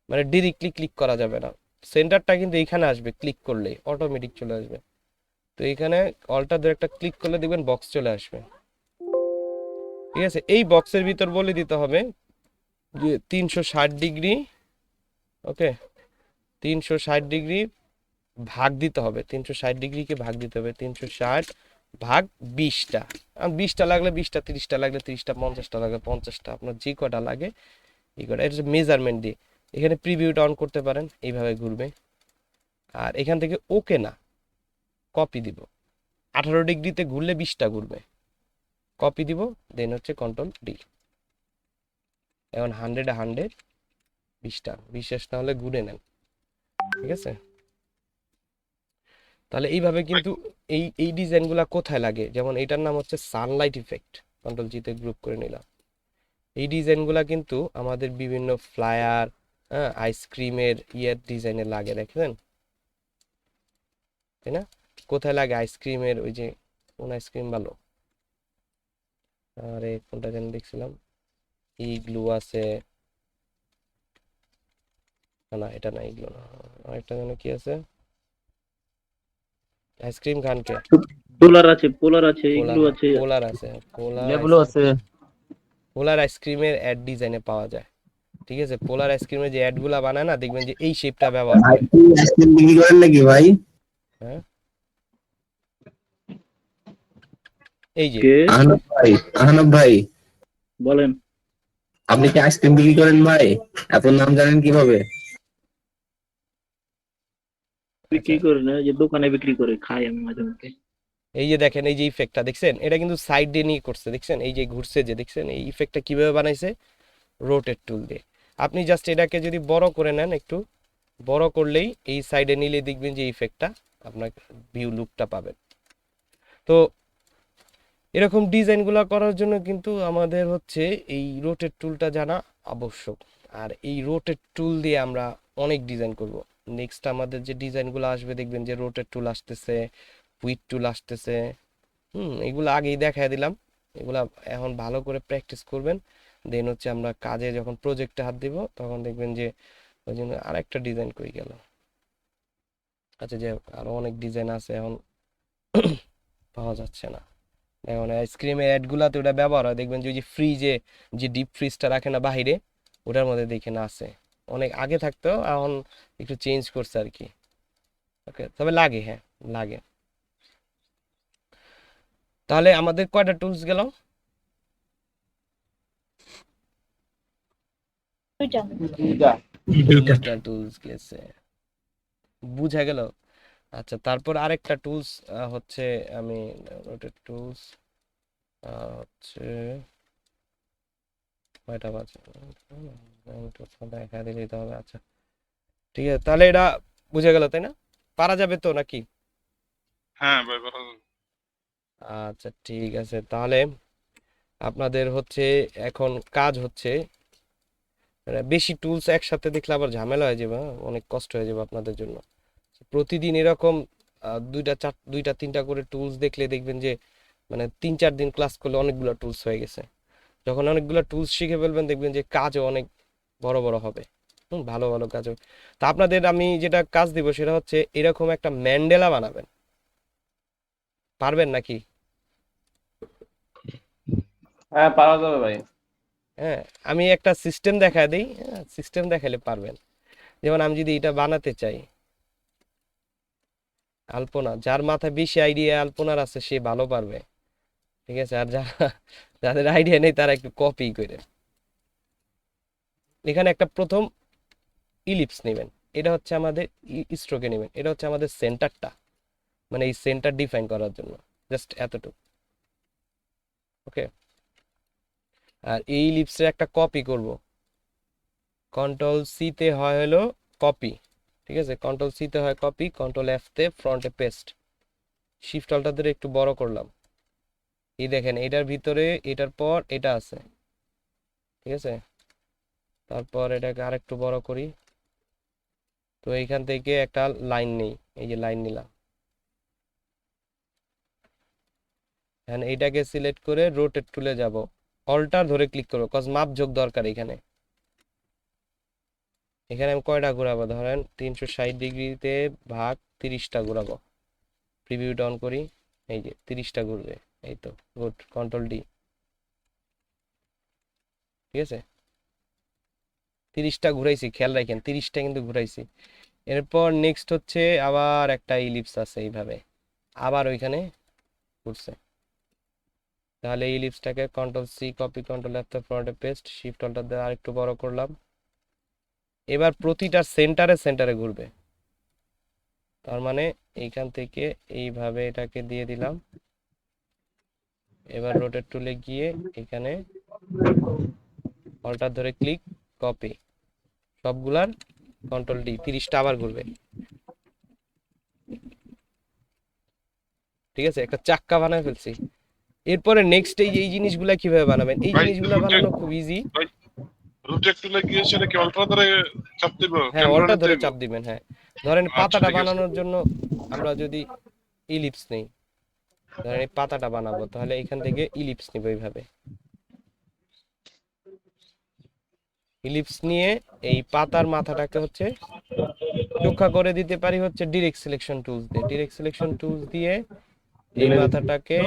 মানে ডিরেক্টলি ক্লিক করা যাবে না, সেন্টারটা কিন্তু এইখানে আসবে, ক্লিক করলেই অটোমেটিক চলে আসবে। তো এখানে অল্টার ধরে একটা ক্লিক করলে দেখবেন বক্স চলে আসবে, ঠিক আছে। এই বক্সের ভিতর বলে দিতে হবে যে 360 ডিগ্রি, ওকে, 360 ডিগ্রি ভাগ দিতে হবে, 360 ডিগ্রিকে ভাগ দিতে হবে, 360 ভাগ 20টা, 20টা লাগলে 20টা, 30টা লাগলে 30টা, 50টা লাগলে 50টা, আপনার যে কটা লাগে এই কটা। এটা হচ্ছে মেজারমেন্ট দিয়ে। এখানে প্রিভিউটা অন করতে পারেন, এইভাবে ঘুরবে। আর এখান থেকে ওকে না, কপি দিব, 18 ডিগ্রিতে ঘুরলে 20টা ঘুরবে, কপি দিব, দেন হচ্ছে কন্ট্রোল ডি। এখন 100 20টা, বিশ্বাস না হলে ঘুরে নেন, ঠিক আছে। তাহলে এইভাবে কিন্তু এই ডিজাইনগুলো কোথায় লাগে, যেমন এটার নাম হচ্ছে সানলাইট ইফেক্ট, কন্ট্রোল জিতে গ্রুপ করে নিলাম। এই ডিজাইনগুলো কিন্তু আমাদের বিভিন্ন ফ্লায়ার, আইসক্রিমের ডিজাইনে লাগে, দেখেন তাই না? কোথায় লাগে আইসক্রিমের, ওই যে কোন আইসক্রিম ভালো, আরে কোনটা যেন দেখছিলাম, ইগলু আছে, না এটা না, ইগলু না, আরেকটা যেন কি আছে, আইসক্রিম খানকে পোলার আছে, পোলার আছে, এগুলো আছে, পোলার আছে, লেবুলো আছে। পোলার আইসক্রিমের অ্যাড ডিজাইনে পাওয়া যায়, ঠিক আছে। পোলার আইসক্রিমের যে অ্যাড গুলা বানায় না, দেখবেন যে এই শেপটা ব্যবহার করে। আইসক্রিম বিক্রি করেন নাকি ভাই? হ্যাঁ, এই যে কে আহনাব ভাই বলেন? আপনি কি আইসক্রিম বিক্রি করেন ভাই? এত নাম জানেন কিভাবে? বিক্রি করে না, যে দোকানে বিক্রি করে, খাই আমি মাঝে মধ্যে। এই যে দেখেন, এই যে ইফেক্টটা দেখছেন, এটা কিন্তু সাইড দিয়ে নিয়ে করছে, দেখছেন এই যে ঘুরছে, যে দেখছেন এই ইফেক্টটা কিভাবে বানাইছে, রোটেট টুল দিয়ে। আপনি জাস্ট এটাকে যদি বড় করে নেন, একটু বড় করলেই এই সাইডে নিলে দেখবেন যে ইফেক্টটা আপনার ভিউ লুকটা পাবেন। তো এরকম ডিজাইনগুলো করার জন্য কিন্তু আমাদের হচ্ছে এই রোটেট টুলটা জানা আবশ্যক। আর এই রোটেট টুল দিয়ে আমরা অনেক ডিজাইন করব। নেক্সট আমাদের যে ডিজাইনগুলো আসবে, দেখবেন যে রোটেট টুল আসতেছে, উইড টুল আসতেছে, এগুলো আগেই দেখাই দিলাম। এগুলা এখন ভালো করে প্র্যাকটিস করবেন, দেন হচ্ছে আমরা কাজে যখন প্রজেক্টে হাত দিব তখন দেখবেন যে ওই জন্য আরেকটা ডিজাইন কই গেল। আচ্ছা, যে আরো অনেক ডিজাইন আছে, এখন পাওয়া যাচ্ছে না। এখন আইসক্রিমের অ্যাডগুলাতে ওটা ব্যবহার হয়, দেখবেন যে ওই যে ফ্রিজে যে ডিপ ফ্রিজটা রাখে না বাহিরে, ওটার মধ্যে দেখে না আছে, অনেক আগে থাকতো, এখন একটু চেঞ্জ করছে আর কি। ওকে, তবে লাগে, হ্যাঁ লাগে। তাহলে আমাদের কয়টা টুলস গেল? দুইটা টুলস গেছে, বুঝা গেল। আচ্ছা, তারপর আরেকটা টুলস হচ্ছে, আমি টুলস হচ্ছে কয়টা বাজে, দেখা দিলে দিতে হবে। আচ্ছা ঠিক আছে, তাহলে এটা বুঝে গেল তাই না? পারা যাবে তো নাকি? হ্যাঁ ভাই, বলো। আচ্ছা ঠিক আছে, তাহলে আপনাদের হচ্ছে এখন কাজ হচ্ছে, বেশি টুলস একসাথে দেখলে আবার ঝামেলা হয়ে যাবে, অনেক কষ্ট হয়ে যাবে আপনাদের জন্য। প্রতিদিন এরকম দুইটা তিনটা করে টুলস দেখলে দেখবেন যে মানে 3-4 দিন ক্লাস করলে অনেকগুলো টুলস হয়ে গেছে। যখন অনেকগুলো টুলস শিখে ফেলবেন, দেখবেন যে কাজও অনেক বড় বড় হবে, ভালো ভালো কাজ হবে। তা আপনাদের আমি যেটা কাজ দিব সেটা হচ্ছে এরকম একটা ম্যান্ডেলা বানাবেন, পারবেন নাকি? হ্যাঁ, পারা যাবে ভাই। হ্যাঁ, আমি একটা সিস্টেম দেখায় দিই, সিস্টেম দেখালে পারবেন। যেমন আমি যদি এটা বানাতে চাই, আলপনা, যার মাথায় বেশি আইডিয়া আলপনার আছে সে ভালো পারবে, ঠিক আছে। আর যাদের আইডিয়া নেই তারা একটু কপি করে। এখানে একটা প্রথম ইলিপস নেবেন, এটা হচ্ছে আমাদের স্ট্রোকে নেবেন, এটা হচ্ছে আমাদের সেন্টারটা, মানে এই সেন্টার ডিফাইন করার জন্য জাস্ট এতটুকু, ওকে। আর এই ইলিপসের একটা কপি করব, কন্ট্রোল সি তে হয় হলো কপি, ঠিক আছে, কন্ট্রোল সি তে হয় কপি, কন্ট্রোল এফ তে ফ্রন্টে পেস্ট, শিফট অল্টার ধরে একটু বড় করলাম। এই দেখেন এটার ভিতরে এটার পর এটা আছে, ঠিক আছে, তারপর এটাকে আরেকটু বড় করি। তো এইখান থেকে একটা লাইন নেই, এই যে লাইন নিলাম। এখন এইটাকে সিলেক্ট করে রোটেট টুলে যাব, অল্টার ধরে ক্লিক করবো, কজ মাপ যোগ দরকার এখানে। এখানে আমি কয়টা ঘোরাবো, ধরেন 360 ডিগ্রিতে ভাগ 30টা ঘোরাবো। প্রিভিউটা অন করি, এই যে 30টা ঘুরবে, এই তো গুড, কন্ট্রোল ডি। ঠিক আছে, 30টা ঘুরাইছি, খেয়াল রাখেন 30টা কিন্তু ঘুরাইছি। এরপর নেক্সট হচ্ছে আবার একটা ইলিপস আছে এইভাবে, আবার ওইখানে ঘুরছে। তাহলে এই ইলিপসটাকে control C copy, control F তে ফ্রন্টে পেস্ট, শিফট অল্টার দিয়ে আরেকটু বড় করলাম। এবার প্রতিটার সেন্টারে ঘুরবে, তার মানে এইখান থেকে এইভাবে এটাকে দিয়ে দিলাম। এবার রোটেট টুলে গিয়ে এখানে অল্টার ধরে ক্লিক, কপি, সবগুলার কন্ট্রোল ডি, 30টা আবার ঘুরবে। ঠিক আছে, একটা চাক্কা বানায় ফেলছি। এরপরে নেক্সট এই জিনিসগুলা কিভাবে বানাবেন, এই ভাই জিনিসগুলা বানানো খুব ইজি। ভাই রোটেট টুলে গিয়ে সেটা কি অল্টার ধরে চাপ দিব, হ্যাঁ, ক্যামেরা অল্টার ধরে দিব? চাপ দিবেন। হ্যাঁ, ধরেন আচ্ছা পাতাটা ঠিক আছে। বানানোর জন্য আমরা যদি ইলিপস নেই, ধরেন এই পাতাটা বানাবো, তাহলে এখান থেকে ইলিপস নিব এইভাবে। ইলিপস নিয়ে এই পাতার মাথাটাকে হচ্ছে চোখা করে দিতে পারি হচ্ছে ডিরেক্ট সিলেকশন টুলস দিয়ে। ডিরেক্ট সিলেকশন টুলস দিয়ে এই মাথাটাকে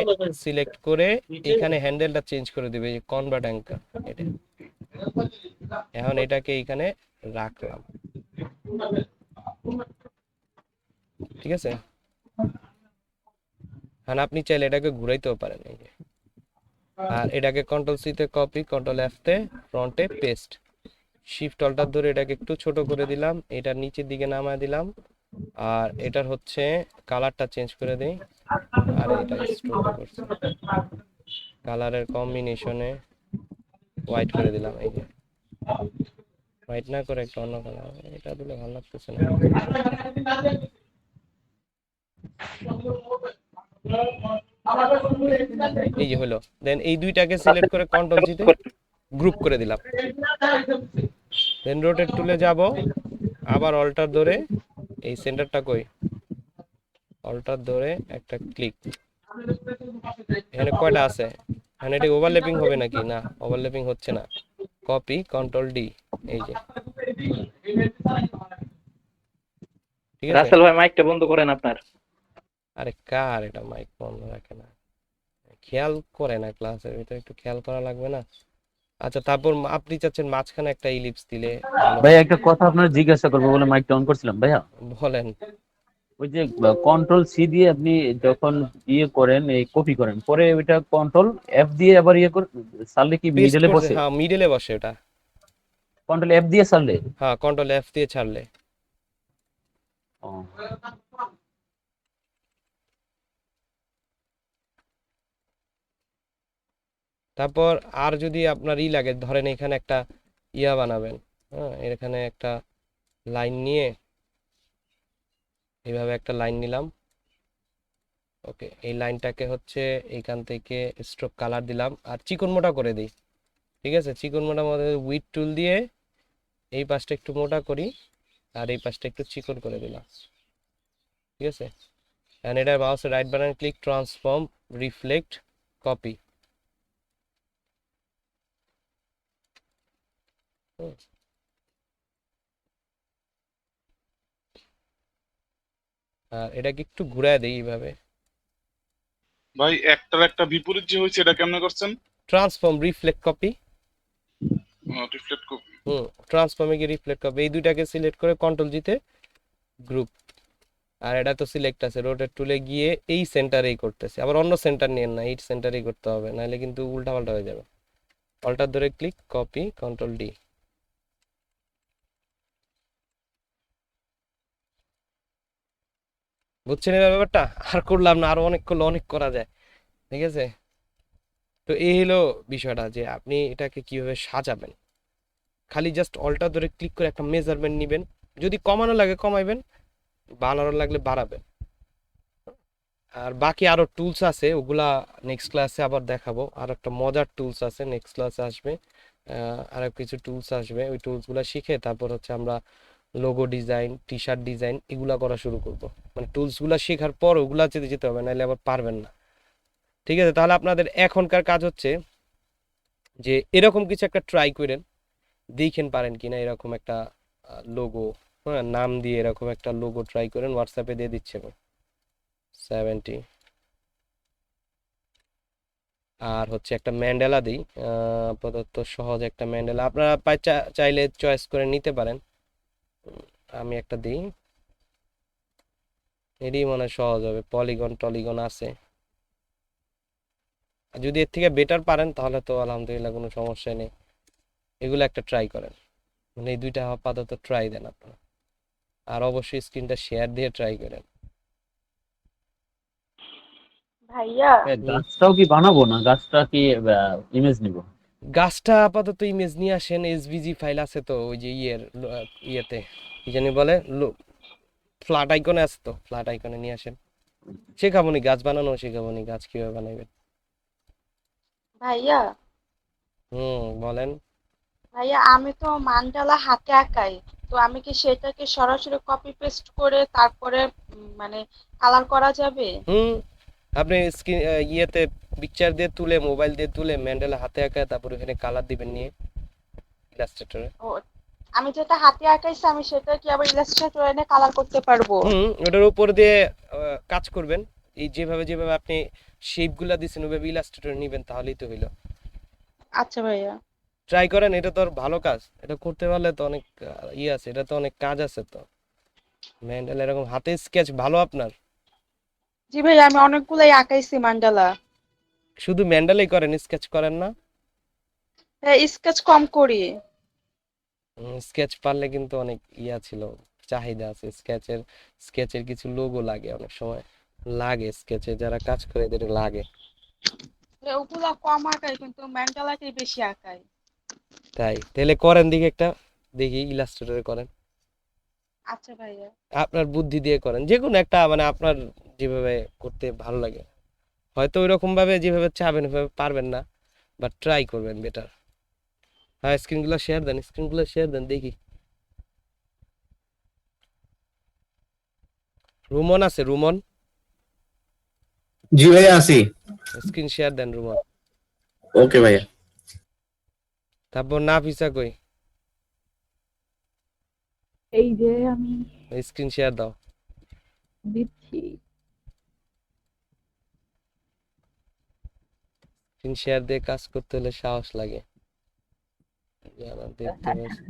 সিলেক্ট করে এখানে হ্যান্ডেলটা চেঞ্জ করে দিবে, এই কনভার্ট অ্যাঙ্কার এটা। এখন এটাকে এইখানে রাখলাম, ঠিক আছে। এখন আপনি চাইলে এটাকে ঘুরাইতেও পারেন, এই যে। আর এটাকে কন্ট্রোল সি তে কপি, কন্ট্রোল এফ তে ফ্রন্টে পেস্ট, শিফট অল্টার ধরে এটাকে একটু ছোট করে দিলাম, এটার নিচের দিকে নামায় দিলাম। আর এটার হচ্ছে কালারটা চেঞ্জ করে দেই, আর এটা স্ট্রোকটা করছি, কালারের কম্বিনেশনে হোয়াইট করে দিলাম, এই যে। হোয়াইট না করে একটা অন্য কালার, এটা দিলে ভালো লাগতেছে না। এই যে হলো। দেন এই দুইটাকে সিলেক্ট করে কন্ট্রোল জিতে গ্রুপ করে দিলাম। দেন রোটেট টুলে যাব, আবার অল্টার ধরে এই সেন্টারটা কই, অল্টার ধরে একটা ক্লিক। এখানে কয়টা আছে, এখানে এটা ওভারল্যাপিং হবে নাকি, না ওভারল্যাপিং হচ্ছে না। কপি, কন্ট্রোল ডি, এই যে। ঠিক আছে, রাসেল ভাই মাইকটা বন্ধ করেন আপনার। আরে কার এটা মাইক বন্ধ রাখে না, খেয়াল করে না, ক্লাসের ভিতরে একটু খেয়াল করা লাগবে না। আচ্ছা, তারপর আপনি চাচ্ছেন মাঝখানে একটা ইলিপস দিলে ভালো ভাই হয়। একটা কথা আপনার জিজ্ঞাসা করবো বলে মাইকটা অন করছিলাম ভাইয়া। বলেন। ওই যে কন্ট্রোল সি দিয়ে আপনি যখন ইয়ে করেন, এই কপি করেন, পরে ওইটা কন্ট্রোল এফ দিয়ে আবার ইয়ে করে সারলে কি পেস্ট মিডলে করতে, বসে? হ্যাঁ মিডলে বসে ওটা। কন্ট্রোল এফ দিয়ে সারলে? হ্যাঁ, কন্ট্রোল এফ দিয়ে ছাড়লে। ও, তারপর আর যদি আপনার লাগে, ধরেন এখানে একটা ইয়া বানাবেন, হ্যাঁ, এখানে একটা লাইন নিয়ে এইভাবে একটা লাইন নিলাম। ওকে, এই লাইনটাকে হচ্ছে এইখান থেকে স্ট্রোক কালার দিলাম আর চিকন মোটা করে দিই। ঠিক আছে, চিকন মোটা মধ্যে উইড টুল দিয়ে এই পাশটা একটু মোটা করি আর এই পাশটা একটু চিকন করে দিলাম। ঠিক আছে, এন্ড এটা মাউসের right button click, transform, reflect, copy. আর এটাকে একটু ঘুরায় দেই এইভাবে। ভাই একটার একটা বিপরীত যে হয়েছে এটা কেমনে করছেন? Transform, reflect, copy. Reflect copy. ট্রান্সফর্মে গিয়ে রিফ্লেক্ট কপি, এই দুইটাকে সিলেক্ট করে কন্ট্রোল জিতে গ্রুপ। আর এটা তো সিলেক্ট আছে, রোটেট টুলে গিয়ে এই সেন্টারেই করতেছে, আবার অন্য সেন্টার নিয়েন না, এই সেন্টারেই করতে হবে, নাহলে কিন্তু উল্টা পাল্টা হয়ে যাবে। অল্টার ধরে ক্লিক, কপি, কন্ট্রোল ডি। বুঝছেন এবার ব্যাপারটা? আর করলাম না, আরো অনেক করলে অনেক করা যায়। ঠিক আছে, তো এই হলো বিষয়টা যে আপনি এটাকে কিভাবে সাজাবেন। খালি জাস্ট অল্টার ধরে ক্লিক করে একটা মেজারমেন্ট নিবেন, যদি কমানো লাগে কমাইবেন, বাড়ানো লাগলে বাড়াবেন। আর বাকি আরো টুলস আছে, ওগুলা নেক্সট ক্লাসে আবার দেখাবো। আর একটা মজার টুলস আছে, নেক্সট ক্লাসে আসবে। আরো কিছু টুলস আসবে, ওই টুলসগুলো শিখে তারপর হচ্ছে আমরা logo design, T shirt design এগুলা করা শুরু করব। মানে টুলসগুলো শেখার পর ওগুলা যেতে যেতে হবে, নাহলে আবার পারবেন না। ঠিক আছে, তাহলে আপনাদের এখনকার কাজ হচ্ছে যে এরকম কিছু একটা ট্রাই করেন, দেখেন পারেন কিনা এরকম একটা লোগো, হ্যাঁ, নাম দিয়ে এরকম একটা লোগো ট্রাই করেন। হোয়াটসঅ্যাপে দিয়ে দিচ্ছে 70। আর হচ্ছে একটা ম্যান্ডেলা দিই, আপাতত সহজ একটা ম্যান্ডেলা, আপনারা চাইলে চয়েস করে নিতে পারেন। আমি একটা দিই, এটাই মনে হয় সহজ হবে, পলিগন টলিগন আছে। আর যদি এর থেকে বেটার পারেন তাহলে তো আলহামদুলিল্লাহ, কোনো সমস্যা নেই। এগুলো একটা ট্রাই করেন, মানে এই দুইটা আপাতত ট্রাই দেন আপনারা। আর অবশ্যই স্ক্রিনটা শেয়ার দিয়ে ট্রাই করেন। ভাইয়া গাছটাও কি বানাবো, না গাছটা কি ইমেজ নিব? গাছটা আপাতত ইমেজ নিয়ে আসেন, এসভিজি ফাইল আছে তো ওই যে ইয়েতে কি জানি বলে, ফ্ল্যাট আইকনে আছে তো, ফ্ল্যাট আইকনে নিয়ে আসেন। শেখাবনি গাছ বানানো, শেখাবনি গাছ কিভাবে বানাবেন। ভাইয়া বলেন। ভাইয়া আমি তো মান্ডালা হাতে আঁকাই, তো আমি কি সেটাকে সরাসরি কপি পেস্ট করে তারপরে মানে কালার করা যাবে? আপনি স্ক্রিন ইয়েতে পিকচার দিয়ে তুলে, মোবাইল দিয়ে তুলে ম্যান্ডেলা হাতে আঁকা, তারপর এখানে কালার দিবেন নিয়ে ইলাস্ট্রেটরে। ও, আমি যেটা হাতে আঁকাইছি আমি সেটা কি আবার ইলাস্ট্রেটর এনে কালার করতে পারবো? ওটার উপর দিয়ে কাজ করবেন, এই যেভাবে যেভাবে আপনি শেপগুলা দিছেন ওইভাবে ইলাস্ট্রেটর নেবেন, তাহলেই তো হইলো। আচ্ছা ভাইয়া। ট্রাই করেন, এটা তো ভালো কাজ, এটা করতে পারলে তো অনেক আছে, এটা তো অনেক কাজ আছে তো। ম্যান্ডেলা এরকম হাতে স্কেচ ভালো আপনার? জি ভাইয়া, আমি অনেকগুলাই আঁকাইছি মান্ডালা। শুধু ম্যান্ডেলাই করেন, স্কেচ করেন না? হ্যাঁ, স্কেচ কম করি। স্কেচ পারলে কিন্তু অনেক ছিল, চাহিদা আছে স্কেচের। স্কেচের কিছু লোগো লাগে, অনেক সময় লাগে স্কেচে যারা কাজ করে এদের লাগে। ওগুলা কম আঁকাই, কিন্তু মান্ডালাটাই বেশি আঁকাই। তাই তাহলে করেন, দেখি একটা, দেখি ইলাস্ট্রেটরে করেন। আচ্ছা ভাইয়া। আপনার বুদ্ধি দিয়ে করেন, যে কোনো একটা, মানে আপনার যেভাবে করতে ভালো লাগে। হয়তো ওইরকম ভাবে যেভাবে চাবেন ওইভাবে পারবেন না, বাট ট্রাই করবেন বেটার। হ্যাঁ, স্ক্রিনগুলো শেয়ার দেন, স্ক্রিনগুলো শেয়ার দেন দেখি। রুমন আছে, রুমন? জি ভাইয়া আছি। স্ক্রিন শেয়ার দেন রুমন। ওকে ভাইয়া। তারপর নাফিসা কই? এই যে আমি স্ক্রিন শেয়ার দাও। দিচ্ছি। স্ক্রিন শেয়ার দিয়ে কাজ করতে হলে সাহস লাগে, যারা দেখতে পাচ্ছি।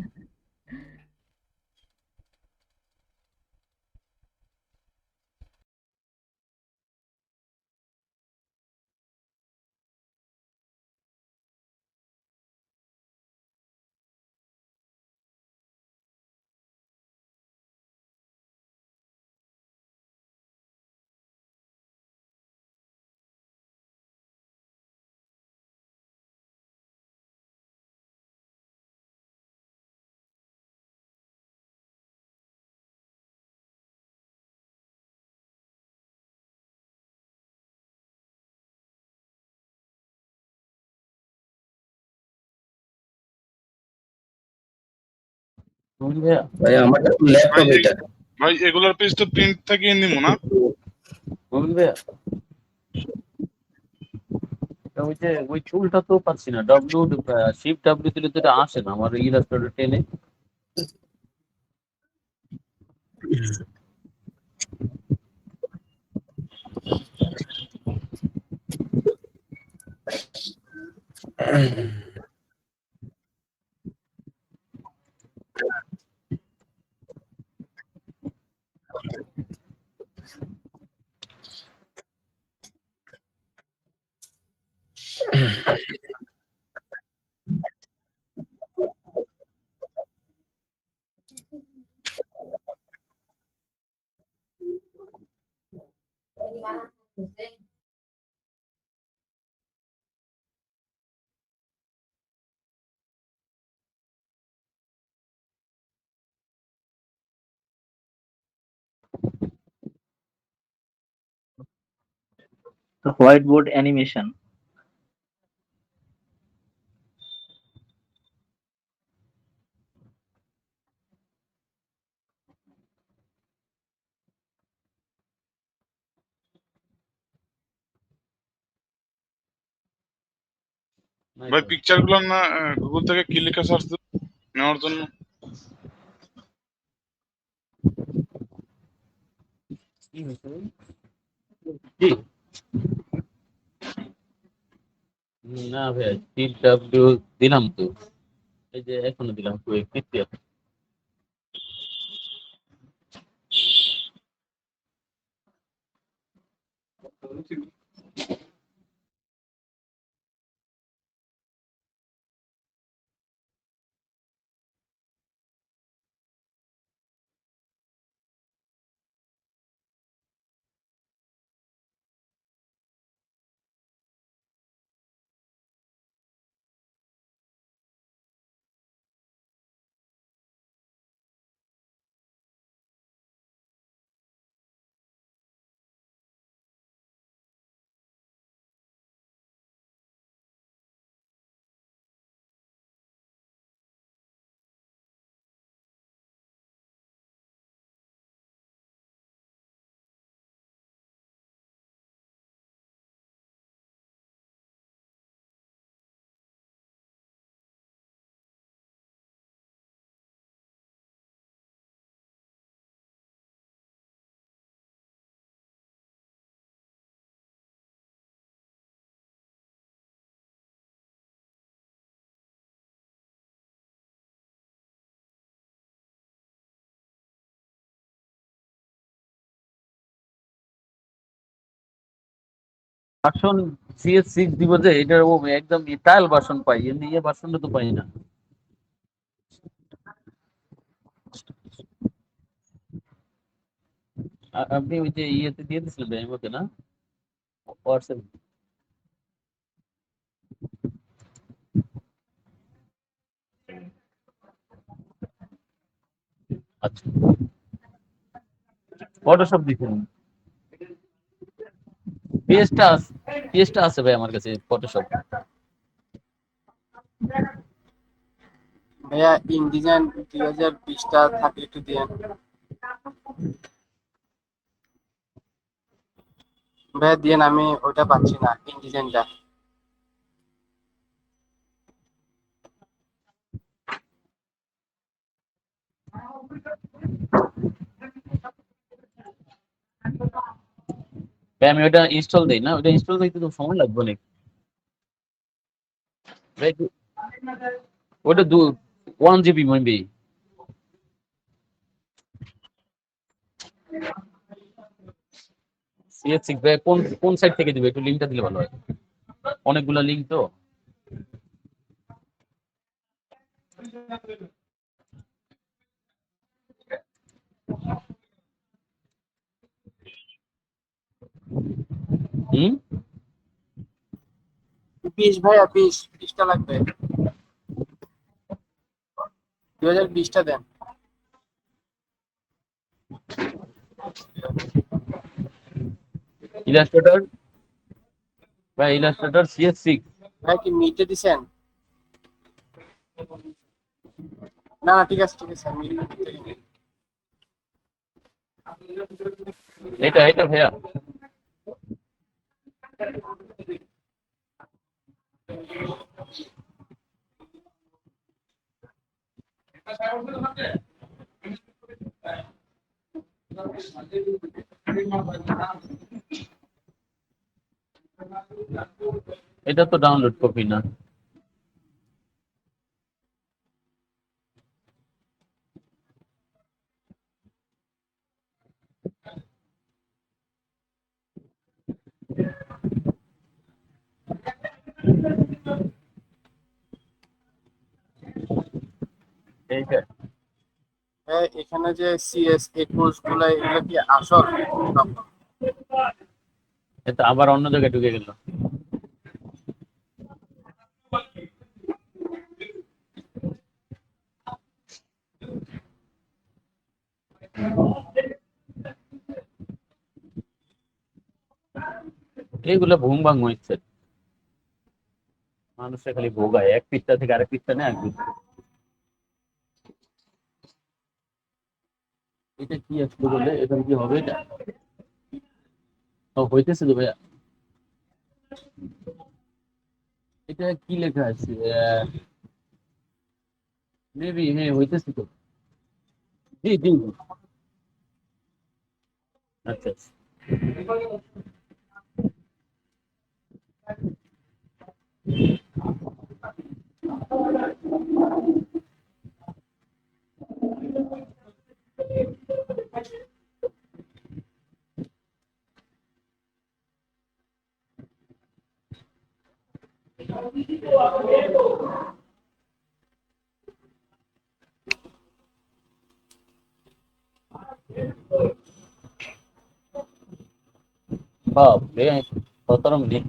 ভাইয়া আমার ল্যাপটপ ভাই এটা। ভাই এগুলোর পেজ তো প্রিন্ট থাকিয়ে নিব না? ওই যে ওই টুলটা তো পাচ্ছি না, শিফট ডাব্লিউ দিলে তো এটা আসে না আমার ইলাস্ট্রেটর টেনে। White board animation. ভাই পিকচার গুলো না গুগল থেকে কি লিখে সার্চ নেওয়ার জন্য? না ভাই, TW দিলাম তো, এই যে এখনো দিলাম তো পিকচার। ভার্সন CS6 দিব যে এটার ও একদম ট্রায়াল ভার্সন পাই, এমনি ইয়ে ভার্সনটা তো পাই না। আপনি ওই যে ইয়েতে দিয়ে দিছিলেন ভাই আমাকে না, হোয়াটসঅ্যাপ? আচ্ছা, ফটোশপ দিছেন? পেজটা আছে ভাই আমার কাছে, ফটোশপ। ভাইয়া ইনডিজাইন 2020টা থাকলে একটু দিয়েন ভাইয়া, দিয়েন, আমি ওটা পাচ্ছি না ইনডিজাইনটা। ভাই আমি ওটা ইনস্টল দেই না, ওটা ইনস্টল দিতে তো সময় লাগবে অনেক ভাই। ওটা 1 GB মেবি। CS6 ভাই কোন কোন সাইট থেকে দিবে, একটু লিংকটা দিলে ভালো হয়, অনেকগুলা লিংক তো। হুম, 20 ভাইয়া, 20টা লাগবে, 2020টা দেন। ইলাস্ট্রেটর ভাই, ইলাস্ট্রেটর CS6। ভাই কি মিটে দিছেন? না না, ঠিক আছে ঠিক আছে, আমি এটা ভাইয়া, এটা তো ডাউনলোড কপি না। এইটা ভাই, এখানে যে CS21 গুলা, এগুলো কি আসল? এটা আবার অন্য জায়গায় ঢুকে গেল। এইগুলো ভুং ভাং হচ্ছে, মানুষের খালি ভোগায়, এক পৃষ্ঠা থেকে আরেক পৃষ্ঠা নেয় একদম। এটা কি আসলে বলে, এটা কি হবে? এটা হইতেছে তো ভাইয়া, এটা কি লেখা আছে? মেবি হ্যাঁ হইতেছে তো। জি জি জি। আচ্ছা আচ্ছা। বাপরে, 17 মিনিট।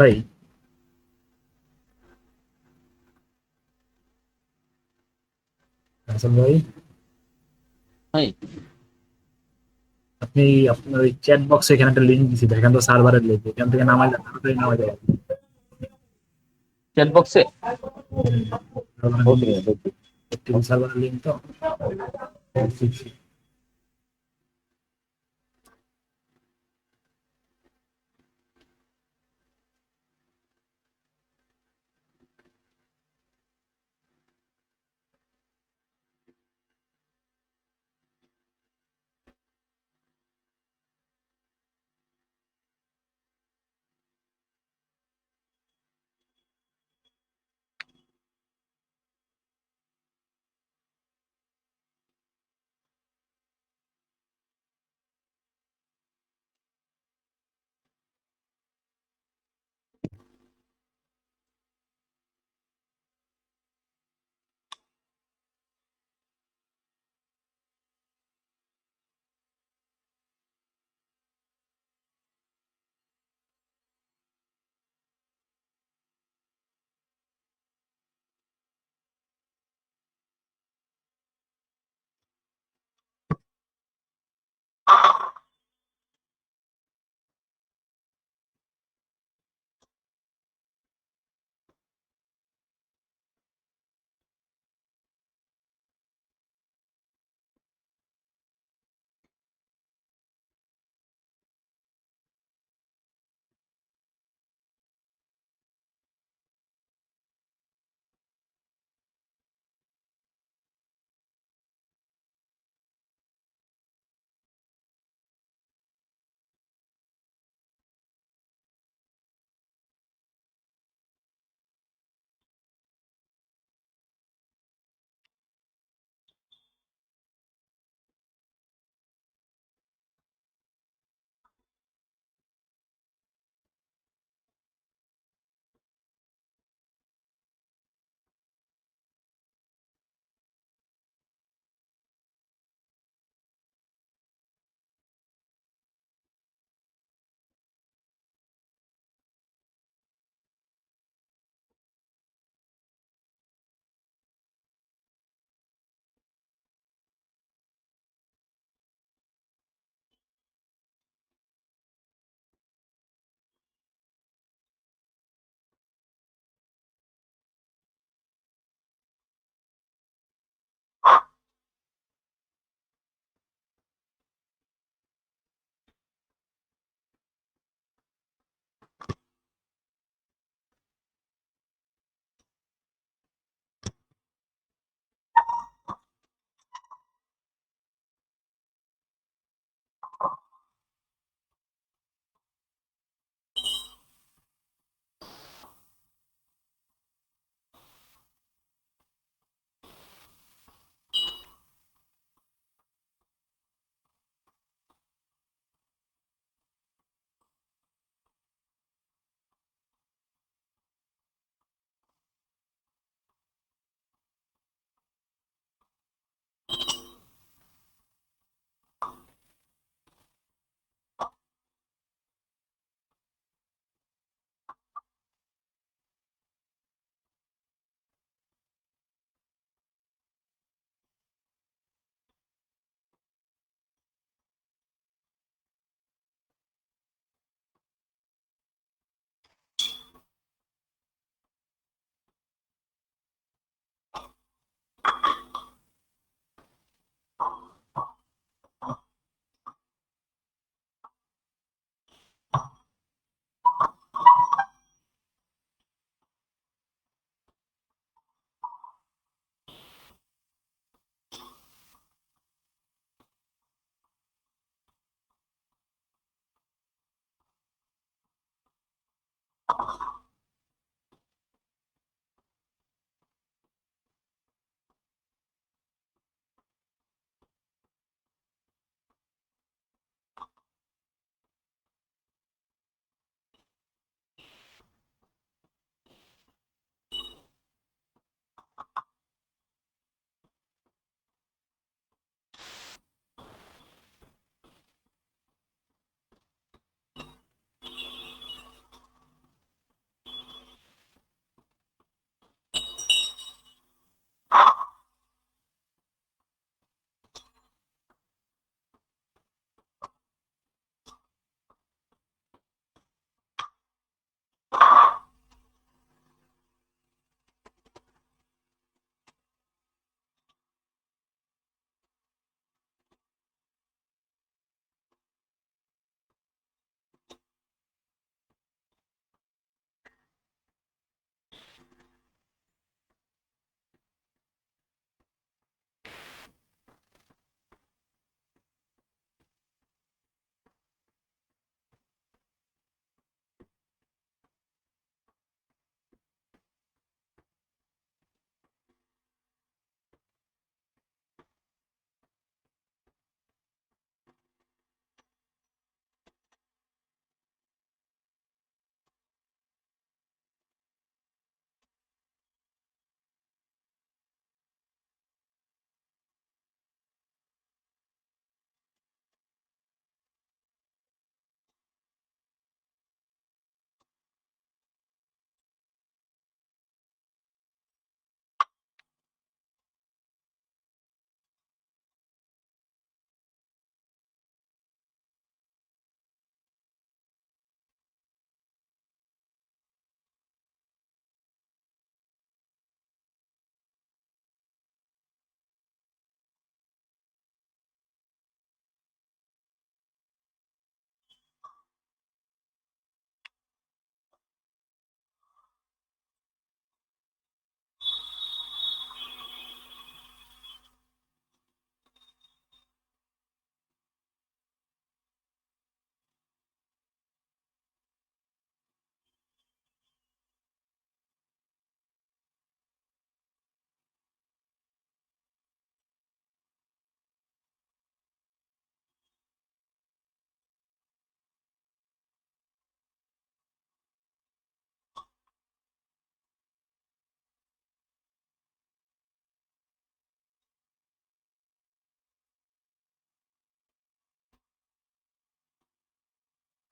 ভাই, হাসান ভাই, ভাই আপনি আপনার ওই চ্যাট বক্সে এখানে একটা লিঙ্ক দিছি, দেখেন তো সার্ভারের লিঙ্ক, এখান থেকে নামাই তাড়াতাড়ি নামা যায়। চ্যাট বক্সে ওকে। সার্ভারের লিঙ্ক তো।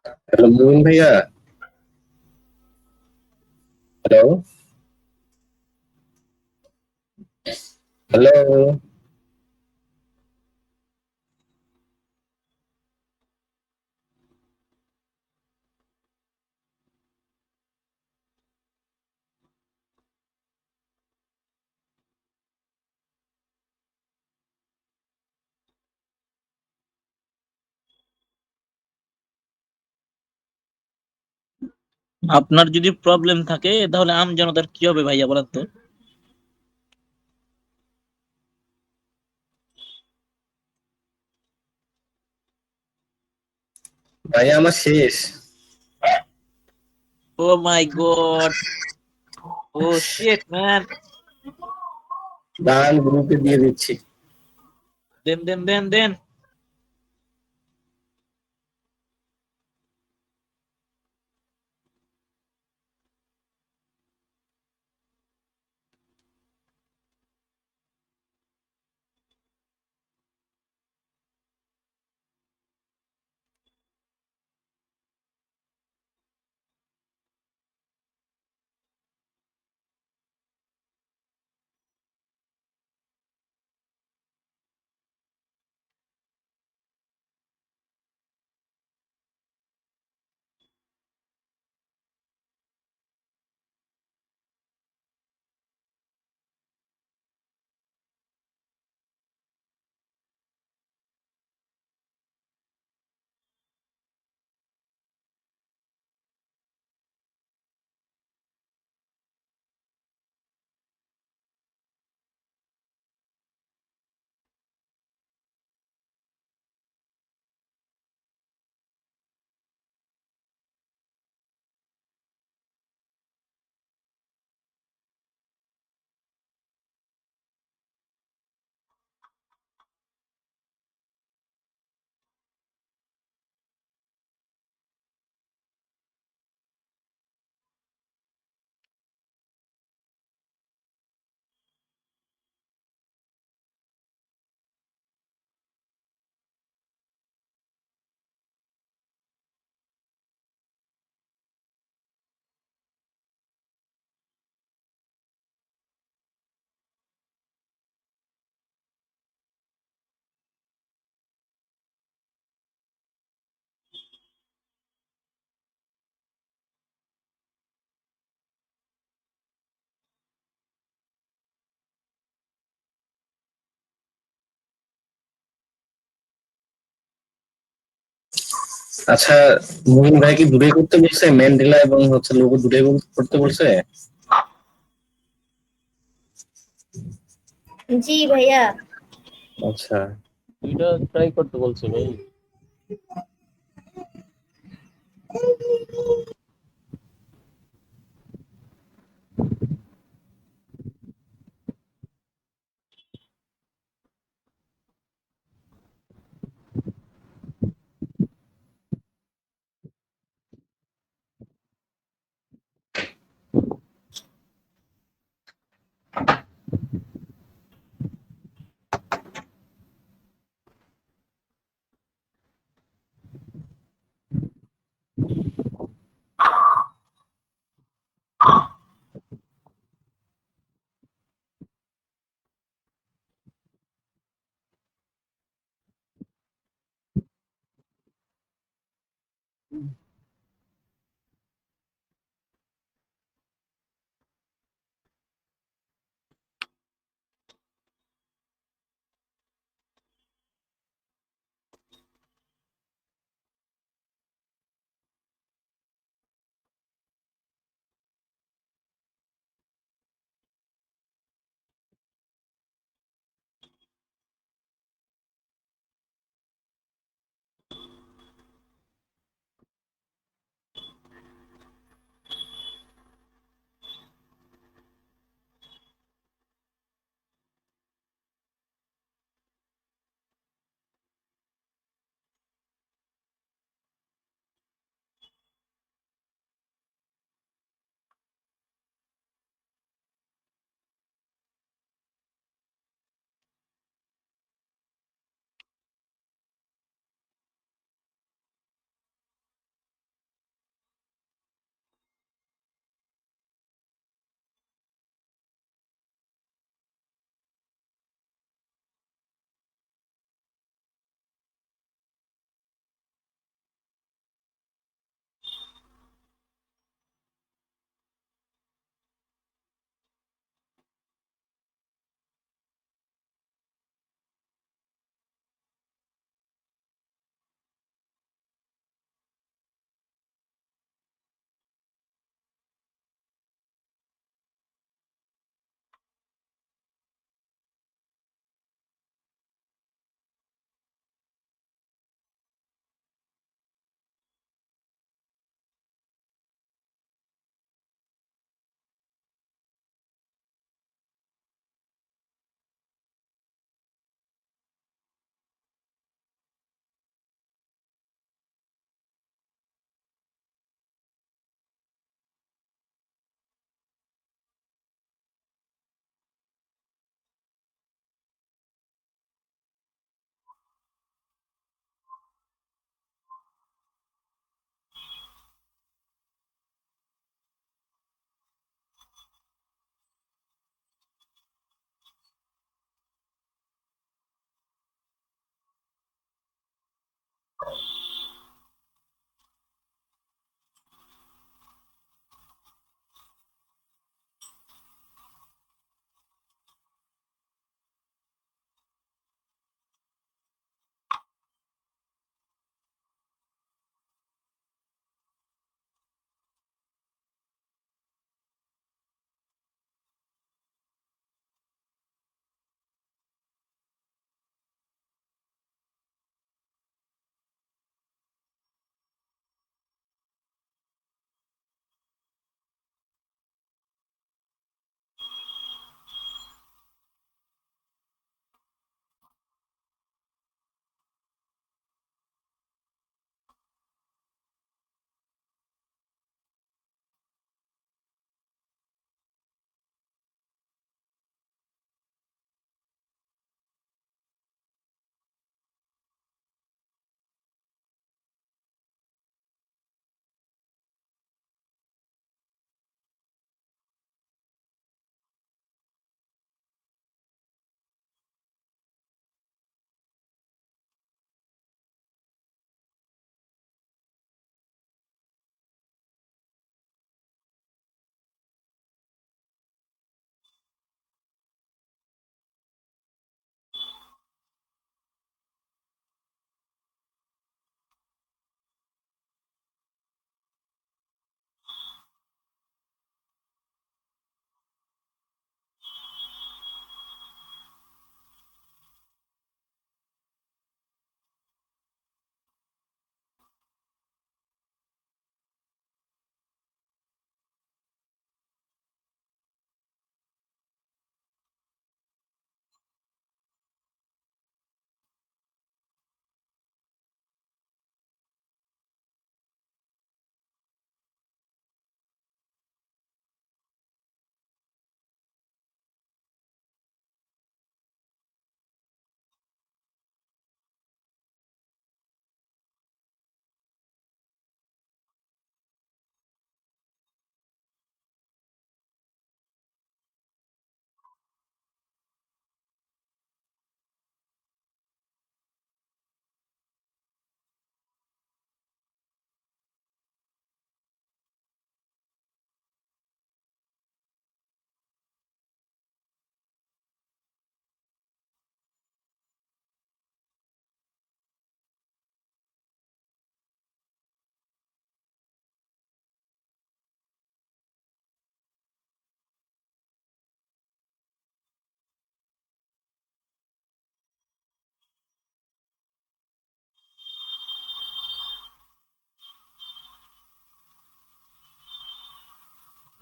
হ্যালো মুমিন ভাইয়া, হ্যালো হ্যালো। আপনার যদি প্রবলেম থাকে তাহলে আমজনতার কি হবে ভাইয়া বলেন তো? ভাইয়া আমার শেষ। ও মাই গড, ও শিট ম্যান। দাঁড়ান গ্রুপে দিয়ে দিচ্ছি। দেন দেন দেন দেন। আচ্ছা, মুমিন ভাই কি দূরে করতে বলছে? ম্যান্ডেলা এবং হচ্ছে লোগো দূরে করতে বলছে? জি ভাইয়া। আচ্ছা, দুইটা ট্রাই করতে বলছি ভাই।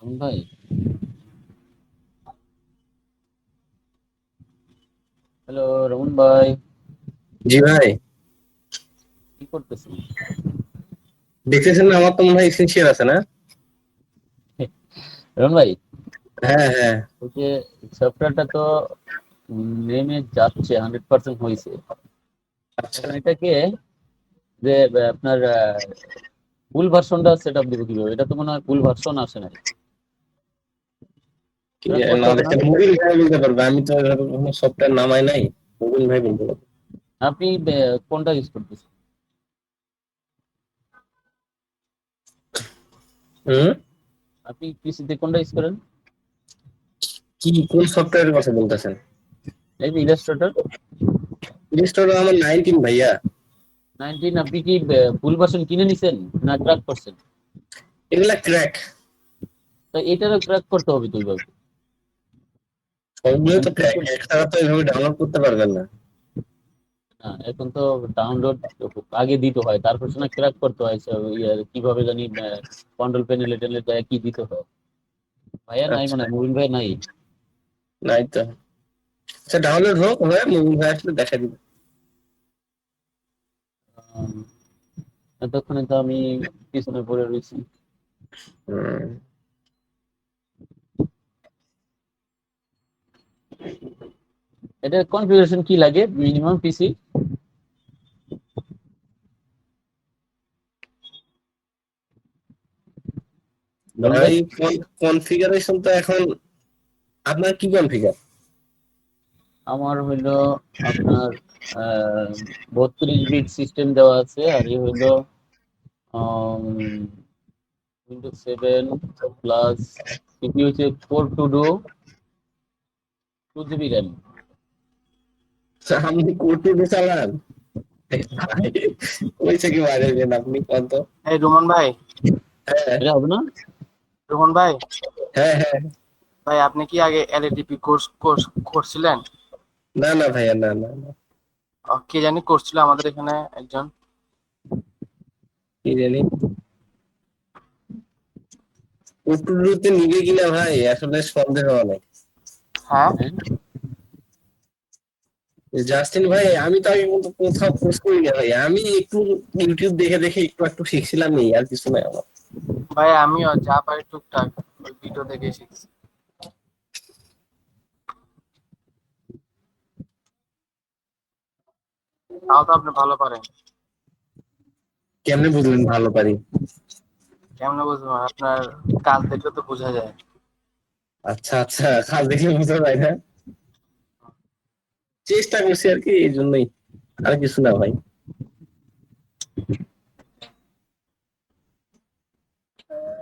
ভাই হ্যালো রমন ভাই, জি ভাই, কি করতেছেন? দেখতেছেন না আমার তো মনে হয় এসেনশিয়াল আছে না? রমন ভাই, হ্যাঁ হ্যাঁ। ওই যে সফটওয়্যারটা তো নেমে যাচ্ছে, 100% হয়েছে। আচ্ছা, এখন এটাকে যে আপনার ফুল ভার্সনটা সেট আপ দিব কিভাবে? এটা তো মনে হয় ফুল ভার্সন আসে নাই। কি Crack জানি করতে না, হবে না? দেখেন মুবিন ভাই বলতে পারবে, আমি তো এভাবে কোনো সফটওয়্যার নামাই নাই। মুবিন ভাই বলতে পারবে। আপনি কোনটা ইউজ করতেছেন? হুম, আপনি পিসিতে কোনটা ইউজ করেন? কি কোন সফটওয়্যারের কথা বলতেছেন? এই যে ইলাস্ট্রেটর ইনস্টল আমার 19 ভাইয়া। 19। আপনি কি ফুল ভার্সন কিনে নিছেন না ক্র্যাক করছেন? এগুলা ক্র্যাক, তো এটারও ক্র্যাক করতে হবে তো ওইভাবে। সবগুলো এখন তো কি ক্র্যাক, করব? একসাথে তো এভাবে ডাউনলোড করতে পারবেন না। না, এখন তো ডাউনলোড আগে দিতে হয়, তারপর না ক্র্যাক করতে হয়। কিভাবে জানি কন্ট্রোল প্যানেলে টেনে যায় কি দিতে হয়। ভাইয়া নাই, আচ্ছা, মানে মুবিন ভাই নাই। নাই তো। আচ্ছা, ডাউনলোড হোক, হয়ে মুবিন ভাই আসলে দেখা দিবে। আহ, এতক্ষণে তো আমি পিছনে পড়ে রয়েছি। হুম, এটা কনফিগারেশন কি লাগে মিনিমাম পিসি? বলুন ভাই। ভাই কনফিগারেশন তো এখন আপনার কি কনফিগার? আমার হইলো আপনার 32 বিট সিস্টেম দেওয়া আছে, আর এই হইলো উইন্ডোজ 7 প্লাস সিপিইউ হচ্ছে 4 টু 2 জিবি র্যাম। আপনি কোটি চালান ভাই, ওই থেকে বাইরে যান আপনি কত? এই রোমান ভাই, হ্যাঁ এটা হবে না? রোমান ভাই, হ্যাঁ হ্যাঁ। ভাই আপনি কি আগে এলএডিপি কোর্স কোর্স করছিলেন? না না ভাইয়া, না না না। কে জানি করছিল আমাদের এখানে একজন। কি জানি উটুতে নিবে কিনা ভাই, আসলে সন্দেহ অনেক। হ্যাঁ, হ্যাঁ, জাস্টিন ভাই, আমি তো আগে কিন্তু কোথাও খোঁজ করি না ভাই, আমি একটু ইউটিউব দেখে দেখে একটু একটু শিখছিলাম, এই আর কিছু নাই আমার। ভাই আমিও যা পারি টুকটাক ওই ভিডিও দেখে শিখছি। তাও তো আপনি ভালো পারেন। কেমনে বুঝলেন ভালো পারি? কেমনে বুঝবো, আপনার কাজ দেখলে তো বোঝা যায়। আচ্ছা আচ্ছা, কাজ দেখে বুঝতে পারি না, চেষ্টা করছি আর কি, এই জন্যই, আর কিছু না ভাই।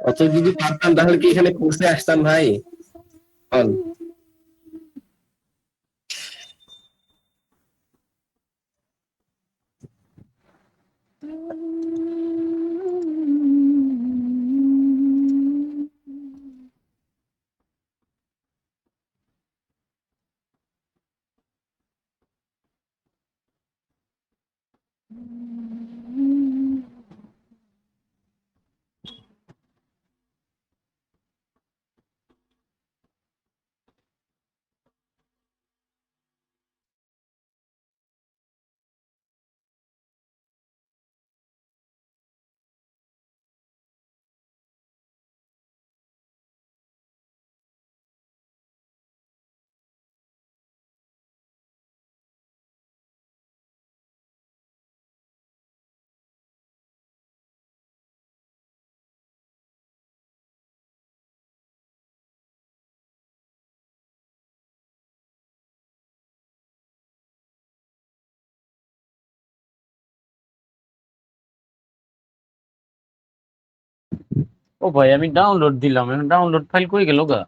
অত যদি পারতাম তাহলে কি এখানে কোর্সে আসতাম ভাই? বল। ও ভাই, আমি ডাউনলোড দিলাম, এখন ডাউনলোড ফাইল কই গেল গা?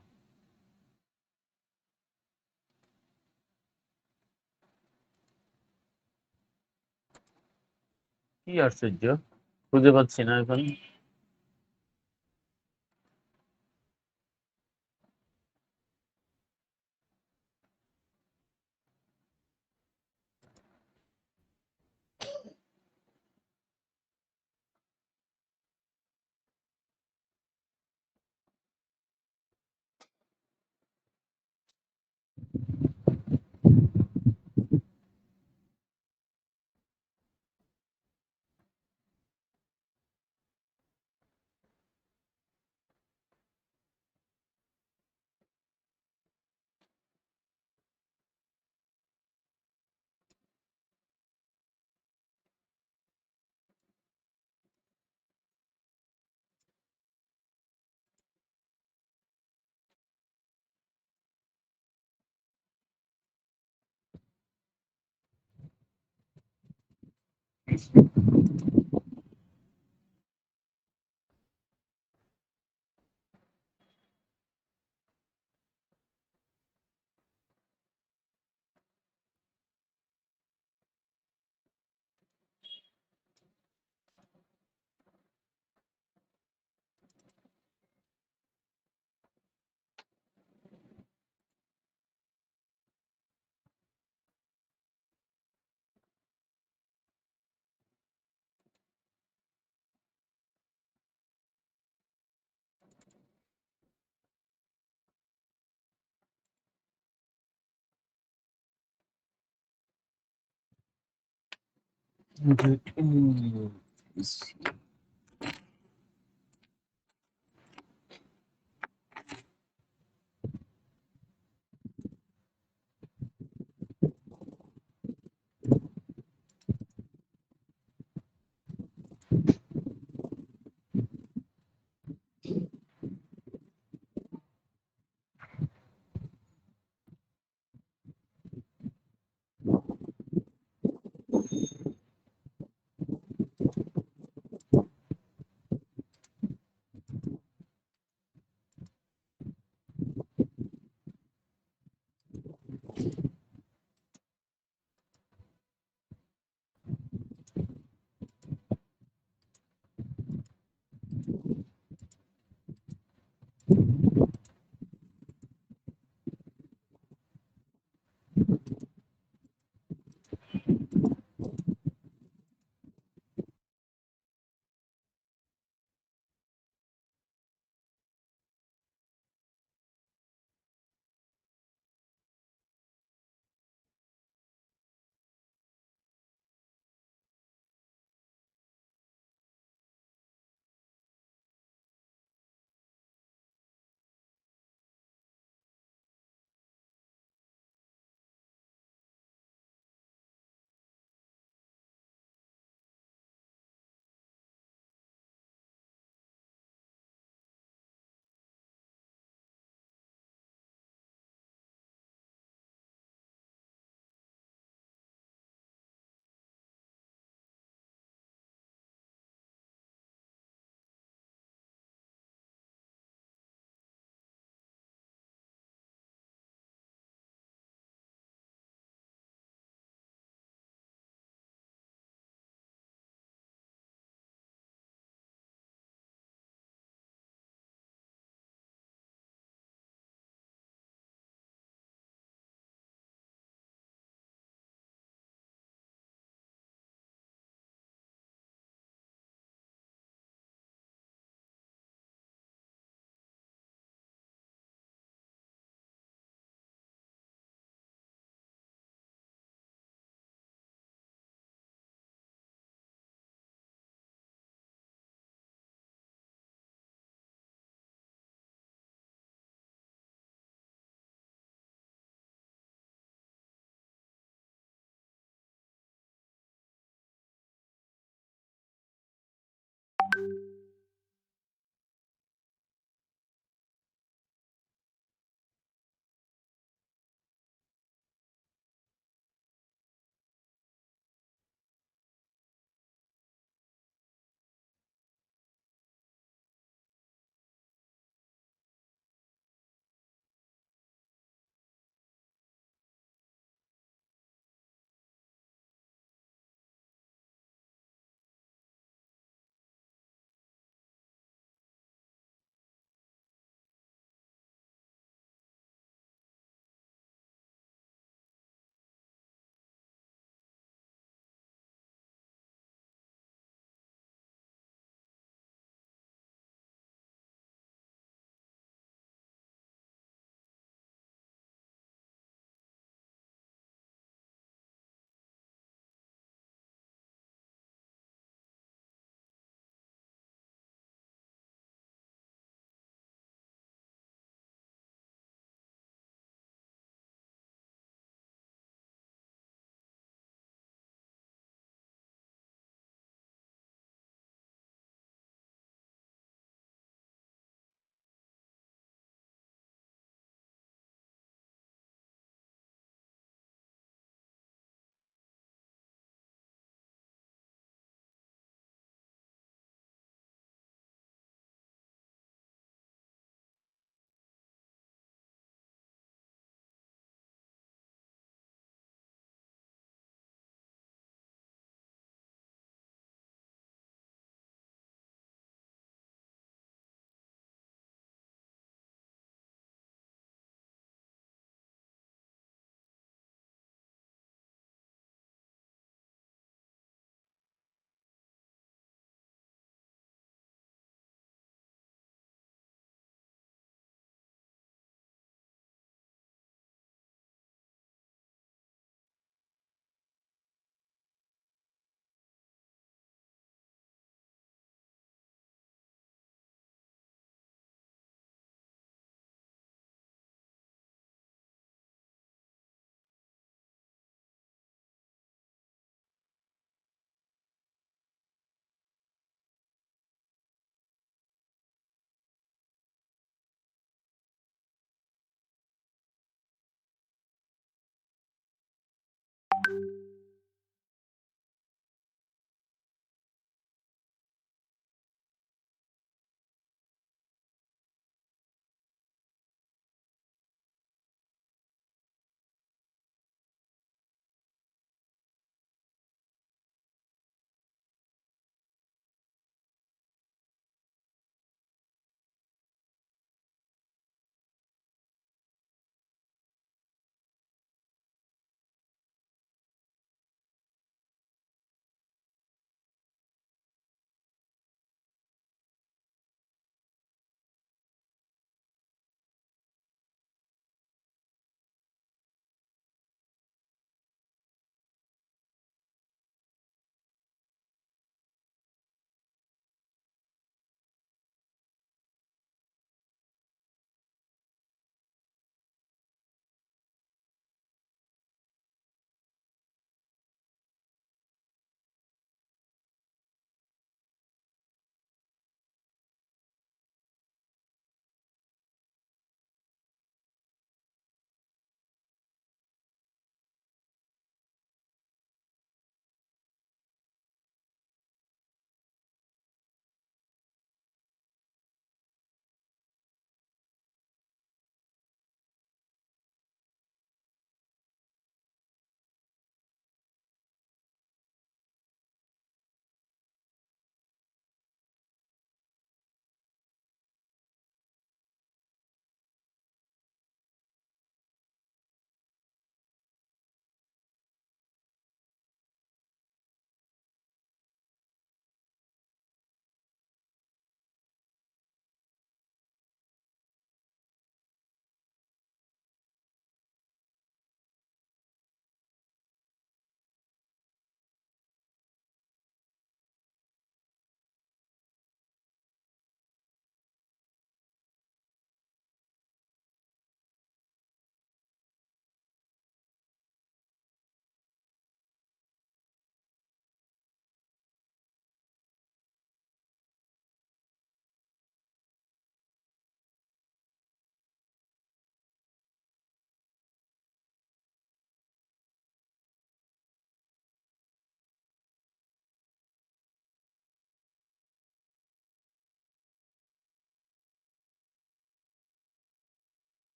কি আশ্চর্য, খুঁজে পাচ্ছি না এখন।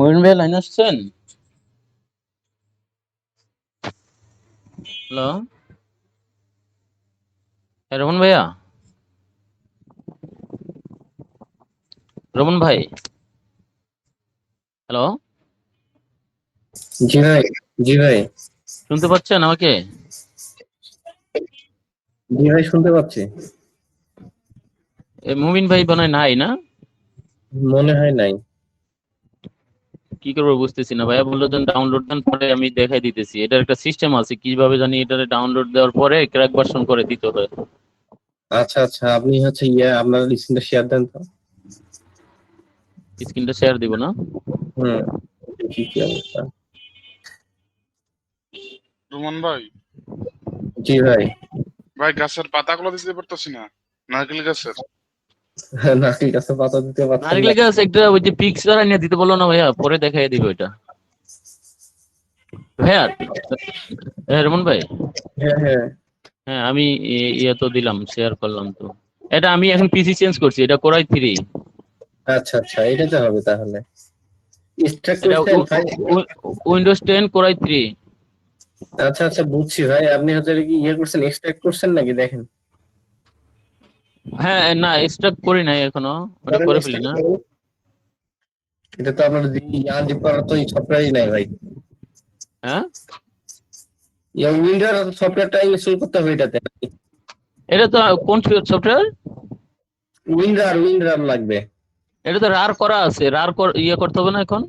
মহিন ভাই লাইন আসছেন? হ্যালো, রমন ভাইয়া, রমন ভাই, হ্যালো, জি ভাই, জি ভাই, শুনতে পাচ্ছেন আমাকে? জি ভাই শুনতে পাচ্ছি। মুমিন ভাই মনে হয় নাই না? মনে হয় নাই। কি করবো বুঝতেছি না। ভাইয়া বললো যে ডাউনলোড দেন, পরে আমি দেখাই দিতেছি। এটার একটা সিস্টেম আছে, কিভাবে জানি এটারে ডাউনলোড দেওয়ার পরে ক্র্যাক ভার্সন করে দিতে হয়। আচ্ছা আচ্ছা, আপনি হচ্ছে আপনার স্ক্রিনটা শেয়ার দেন তো। স্ক্রিনটা শেয়ার দিব না? হুম, দেখি কি অবস্থা। রুমান ভাই, জি ভাই। ভাই গাছের পাতাগুলো দিতে পারতেছি না, নারকেল গাছের। নারকেল গাছে পাতা দিতে পারছেন না? নারকেল গাছ একটা ওই যে পিকচার নিয়ে দিতে বললো না ভাইয়া, পরে দেখাই দিব এটা। ভাইয়া, রমন ভাই, হ্যাঁ হ্যাঁ। হ্যাঁ আমি ইয়ে তো দিলাম, শেয়ার করলাম তো। এটা আমি এখন পিসি চেঞ্জ করছি, এটা কোরাই 3। আচ্ছা আচ্ছা, এটাতে হবে তাহলে। এক্সট্রাক্ট এটা করছেন ভাই? Windows 10 core i 3। আচ্ছা আচ্ছা, বুঝছি ভাই। আপনি হচ্ছে কি করছেন, এক্সট্রাক্ট করছেন নাকি? দেখেন। হ্যাঁ, না এক্সট্রাক্ট করি নাই এখনো, ওটা করেন করে ফেলি extract না। করেন। এটা তো আপনার আনজিপ করার তো এই সফটওয়্যারই নাই ভাই। হ্যাঁ, উইন্ডোজ সফটওয়্যারটা ইনস্টল করতে হবে এটাতে। এটা তো কোন সফটওয়্যার? উইন্ডার লাগবে। এটা তো রার করা আছে, ইয়ে করতে হবে না এখন?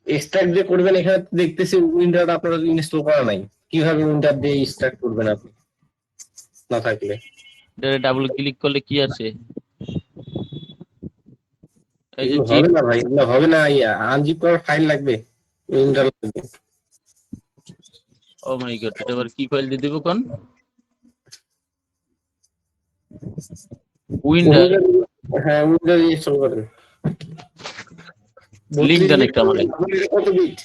এক্সট্রাক্ট যে করবেন, এখানে তো দেখতেছি উইন্ডার আপনার ইনস্টল করা নাই। কিভাবে উইন্ডার দিয়ে এক্সট্রাক্ট করবেন আপনি না থাকলে? ডাবল ক্লিক করলে কি আছে? এই যে এগুলো জিপ। হবে না ভাই, এগুলো হবে না। আনজিপ করার ফাইল লাগবে, উইন্ডার লাগবে। ও মাই গড, এটা আবার কি ফাইল দিয়ে দিব কোন? উইন্ডার। হ্যাঁ, উইন্ডার ইনস্টল করেন। লিংক দেন একটা আমারে। কত বিট?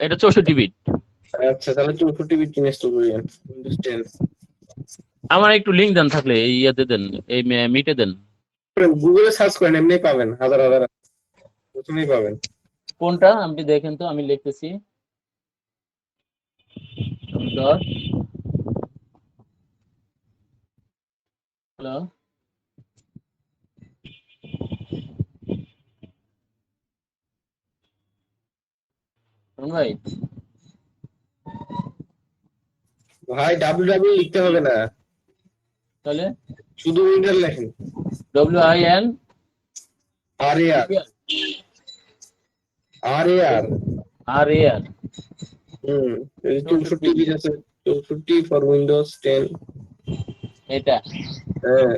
এটা 64 বিট। আচ্ছা, তাহলে 64 বিট ইনস্টল করেন উইন্ডোজ 10। আমার একটু লিংক দেন থাকলে, এই ইয়াতে দেন, এই মিটে দেন। গুগলে সার্চ করেন, এমনি পাবেন, হাজার হাজার প্রথমেই পাবেন। কোনটা আপনি দেখেন তো, আমি লিখতেছি। হ্যালো, ভাই, ভাই ডাব্লিউ লিখতে হবে না, তাহলে শুধু উইন্ডার লেখেন। WIN RAR RAR। হুম, 64 বিট আছে, 64 ফর উইন্ডোজ 10। এটা হ্যাঁ,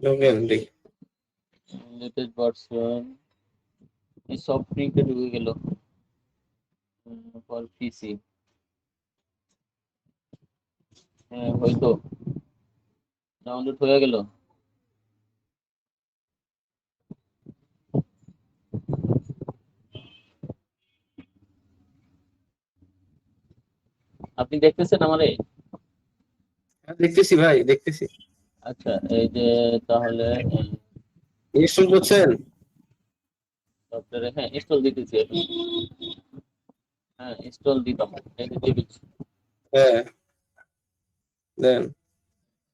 লোকেন দেখ। লেটেস্ট ভার্সন, এই সফটওয়্যারটা ঢুকে গেল ফর পিসি। হ্যাঁ, হয়তো ডাউনলোড হয়ে গেল। আপনি দেখতেছেন আমারে? দেখতেছি ভাই, দেখতেছি। আচ্ছা, এই যে তাহলে ইনস্টল করছেন? সফটওয়্যারে হ্যাঁ ইনস্টল দিতেছি এখন। হ্যাঁ, ইনস্টল দিতাম, এই যে দিয়ে দিচ্ছি। হ্যাঁ দেন।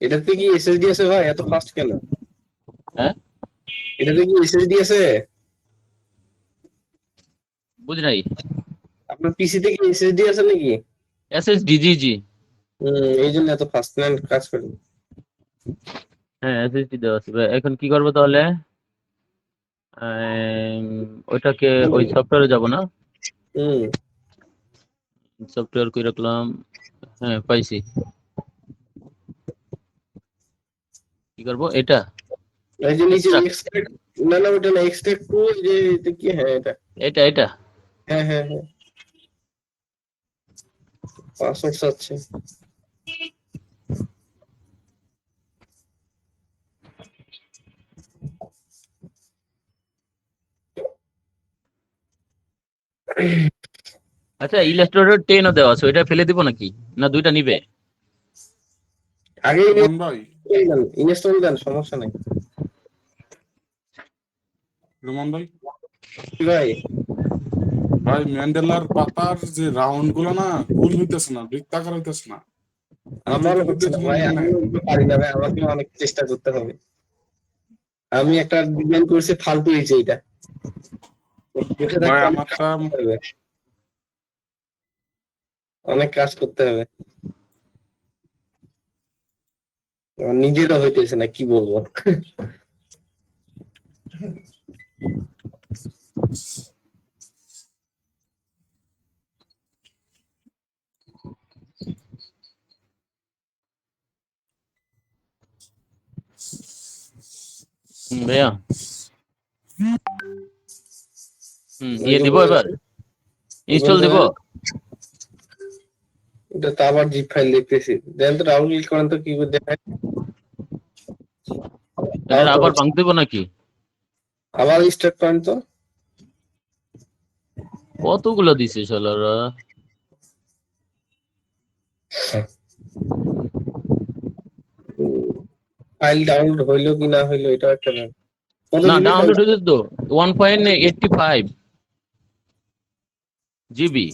এটাতে কি এসএসডি আছে ভাই? এত ফাস্ট কেন? হ্যাঁ, এটাতে কি এসএসডি আছে? বুঝ নাই। আপনার পিসি তে কি এসএসডি আছে নাকি? SSD, জি। এই জন্য এত ফাস্ট কাজ করে। হ্যাঁ, SSD দেওয়া আছে। এখন কি করবো তাহলে? ওইটাকে ওই সফটওয়্যারে যাব না? সফটওয়্যার কই রাখলাম? হ্যাঁ, পাইছি। কি করব এটা? এই যে নিচে এক্সট্রাক্ট, না না ওটা না, এক্সট্রাক্ট টু, যে এটা কি? হ্যাঁ এটা। হ্যাঁ হ্যাঁ হ্যাঁ, পাসওয়ার্ড আছে। আচ্ছা, ইলাস্ট্রেটর 10 ও দেওয়া আছে, ওইটা ফেলে দিব নাকি, না দুইটা নিবে? আগে রুমান ভাই, ইনস্টল দেন, সমস্যা নাই। রোমান ভাই কি ভাই? ভাই ম্যান্ডেলার পাতার যে রাউন্ড গুলো না গোল হইতেছে না, বৃত্তাকার হইতেছে না। আমারও এতটুকু হচ্ছে না দেখলাম ভাই, মানে আমিও ওগুলো পারি না ভাই, আমাকে অনেক চেষ্টা করতে হবে। আমি একটা ডিজাইন করছি, ফালতু হয়েছে এটা। বসে ভাই থাকতে অনেক কাজ আমারটা করতে হবে, অনেক কাজ করতে হবে। আমার নিজেরও হইতেছে না, কি বলবো। ভাইয়া ইয়ে দিব এবার ইনস্টল দিব। এটা তো আবার জিপ ফাইল দেখতেছি, দেন তো ডাবল ক্লিক করেন তো কি করে দেখায়। এটা আবার ভাঙতে দেবো নাকি? আবার স্টার্ট করেন তো। কতগুলো দিছে শালারা। ফাইল ডাউনলোড হইলো কি না হইলো এটা একটা ব্যাপার। কত না জিবি ফাইল? ডাউনলোড হয়েছে তো 1.85 জিবি।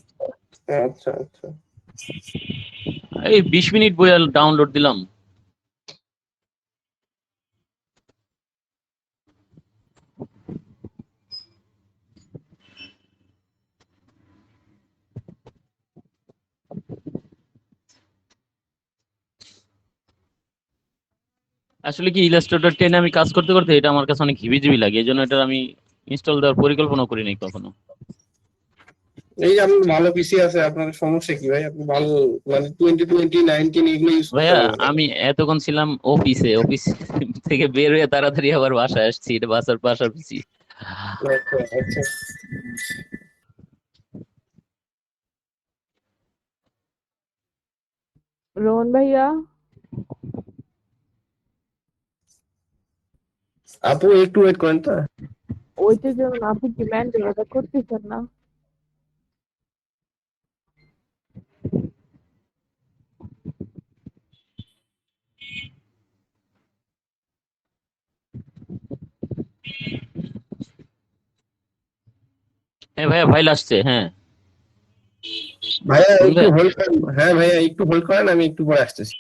আচ্ছা আচ্ছা, এই 20 মিনিট বইয়া ডাউনলোড দিলাম। আসলে কি ইলাস্ট্রেটর 10 আমি কাজ করতে করতে এটা আমার কাছে অনেক হিবিজিবি লাগে, এই জন্য এটা আমি ইনস্টল দেওয়ার পরিকল্পনা করি নাই কখনো। এই যে আপনার ভালো পিসি আছে, আপনার সমস্যা কি ভাই? আপনি ভালো মানে 2020 19 এগুলো ইউজ করতে ভাইয়া পারেন। আমি এতক্ষণ ছিলাম অফিসে, অফিস থেকে বের হয়ে তাড়াতাড়ি আবার বাসায় আসছি, এটা বাসার পিসি। আচ্ছা আচ্ছা, রোহন ভাইয়া আপু একটু ওয়েট করেন তো। ওইটার জন্য আপনি কি ম্যান্ডেলাটা করতেছেন না? হ্যাঁ ভাইয়া ফাইল আসছে। হ্যাঁ ভাইয়া শুনবে? একটু হোল্ড করেন, হ্যাঁ ভাইয়া একটু হোল্ড করেন, আমি একটু পরে আসতেছি।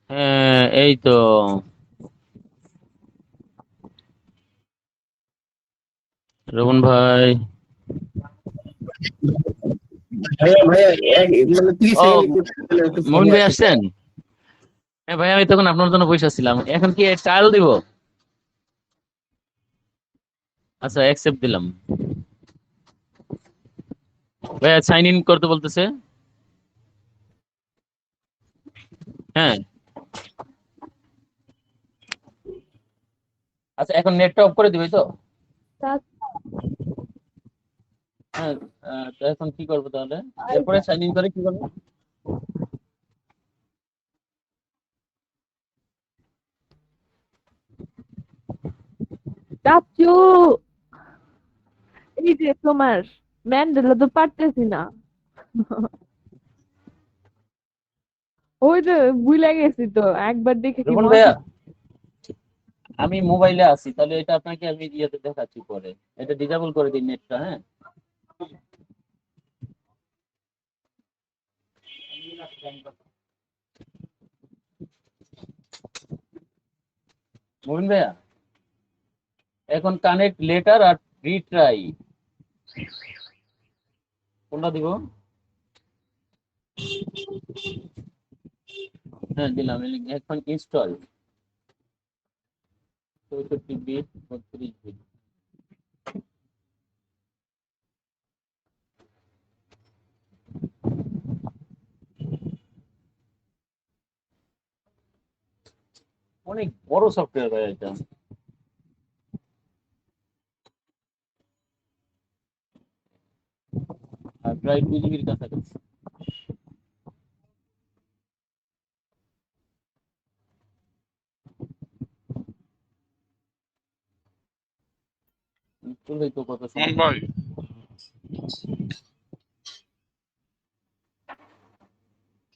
হ্যাঁ এই তো। রোহন ভাই ভাইয়া ভাইয়া মানে 30 ও সেকেন্ড একটু থাকলে একটু মমিন ফোনে ভাই আসি। আসছেন? হ্যাঁ ভাই আমি তখন আপনার জন্য বসে ছিলাম, এখন কি ট্রায়াল দিব? আচ্ছা অ্যাকসেপ্ট দিলাম। ভাইয়া সাইন ইন করতে বলতেছে। হ্যাঁ আচ্ছা এখন নেটটা অফ করে দিবি তো? হ্যাঁ তো এখন কি করবো তাহলে? এরপরে সাইন ইন করে কি করবো? চাচু এই যে তোমার ম্যান্ডেলা তো পারতেছি না। ওই যে ভুলে গেছি তো, একবার দেখে কি রোহন মনে ভাইয়া থাকে? আমি মোবাইলে আছি, তাহলে এটা আপনাকে আমি ইয়েতে দেখাচ্ছি পরে। এটা ডিসেবল করে দিন নেটটা। হ্যাঁ মোবিন ভাইয়া এখন কানেক্ট লেটার আর রিট্রাই কোনটা দিব? হ্যাঁ দিলাম। এখন ইনস্টল। 64 bit 32 bit. অনেক বড় সফটওয়্যার ভাই এটা। আর প্রায় 2 জিবির কাছাকাছি। ইনস্টল হইতে কত সময়? ভাই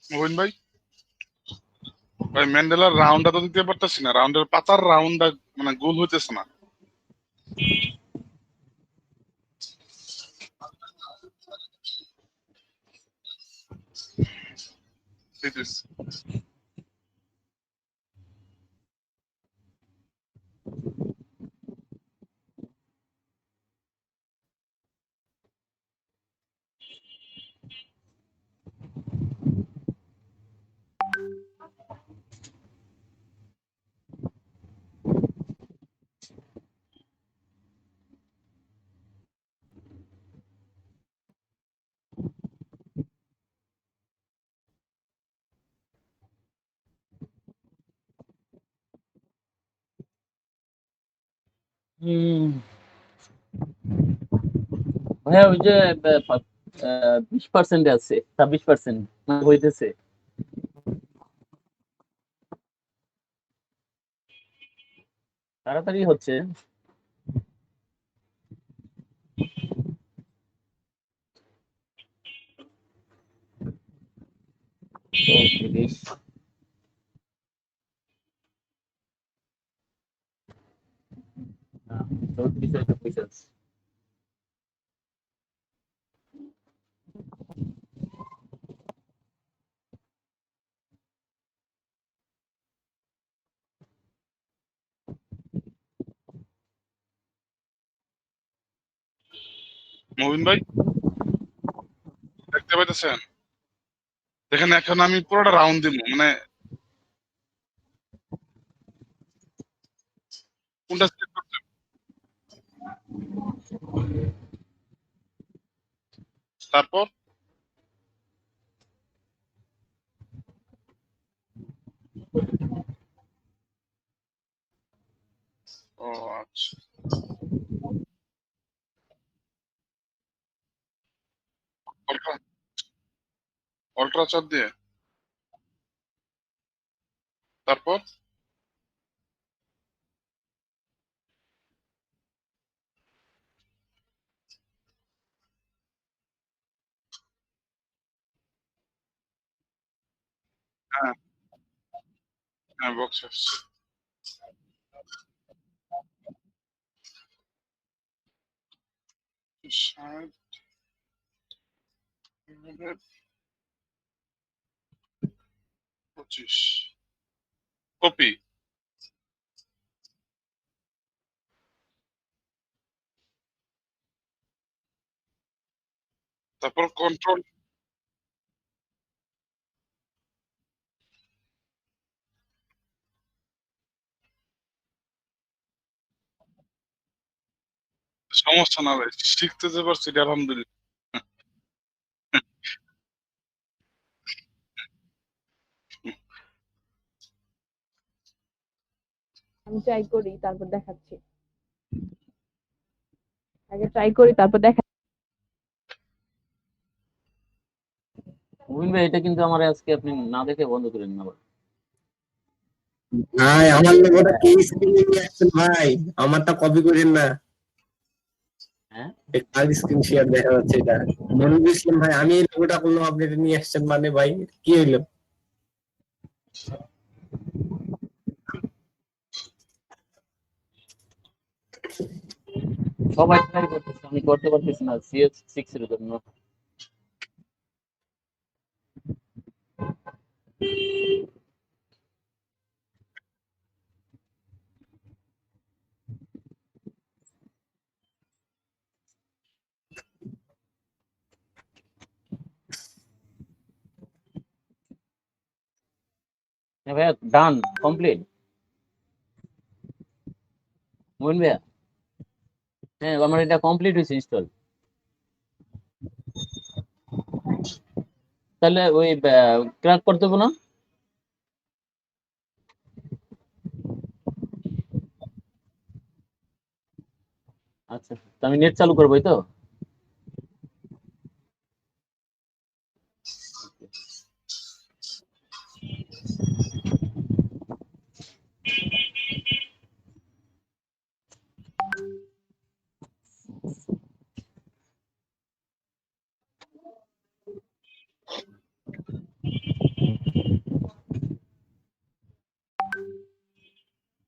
মোবিন ভাই ভাই ম্যান্ডেলার রাউন্ডটা তো দিতে পারতেছি না, রাউন্ডের পাতার রাউন্ডটা মানে গোল হইতেছে না। দিতেছি। ভাইয়া ওই যে 20% আছে, 26% হইতেছে। তাড়াতাড়ি হচ্ছে। মোবিন ভাই দেখতে পাইতেছেন? দেখেন এখন আমি পুরোটা রাউন্ড দিব, মানে কোনটা select করতে হবে? তারপর ও আচ্ছা, অল্ট্রা অল্ট্রা চাপ দিয়ে তারপর হ্যাঁ হ্যাঁ বক্স আসছে। ষাট, 25 কপি, তারপর কন্ট্রোল সমস্যা না ভাই, শিখতে যে পারছি এটা আলহামদুলিল্লাহ। আমি ট্রাই করি তারপর দেখাচ্ছি। আগে ট্রাই করি তারপর দেখা। মুবিন ভাই এটা কিন্তু আমার আজকে আপনি না দেখে বন্ধ করেন না ভাই। ভাই আমার লোগোটা কি স্ক্রিনে নিয়ে আসছেন ভাই, আমারটা কপি করেন না। হ্যাঁ কার স্ক্রিন শেয়ার দেখা যাচ্ছে এটা? মনিরুল ইসলাম ভাই, আমি এই লোগোটা করলাম, আপনি এটা নিয়ে আসছেন মানে ভাই কি হইলো? সবাই ট্রাই করতেছে, আমি করতে পারতেছি না CS6 এর জন্য। হ্যাঁ ভাইয়া ডান কমপ্লিট। মোহন ভাইয়া, হ্যাঁ আমার এটা কমপ্লিট হয়েছে ইনস্টল। তাহলে ওই ক্র্যাক করতে হবে না? আচ্ছা, তো আমি নেট চালু করবোই তো?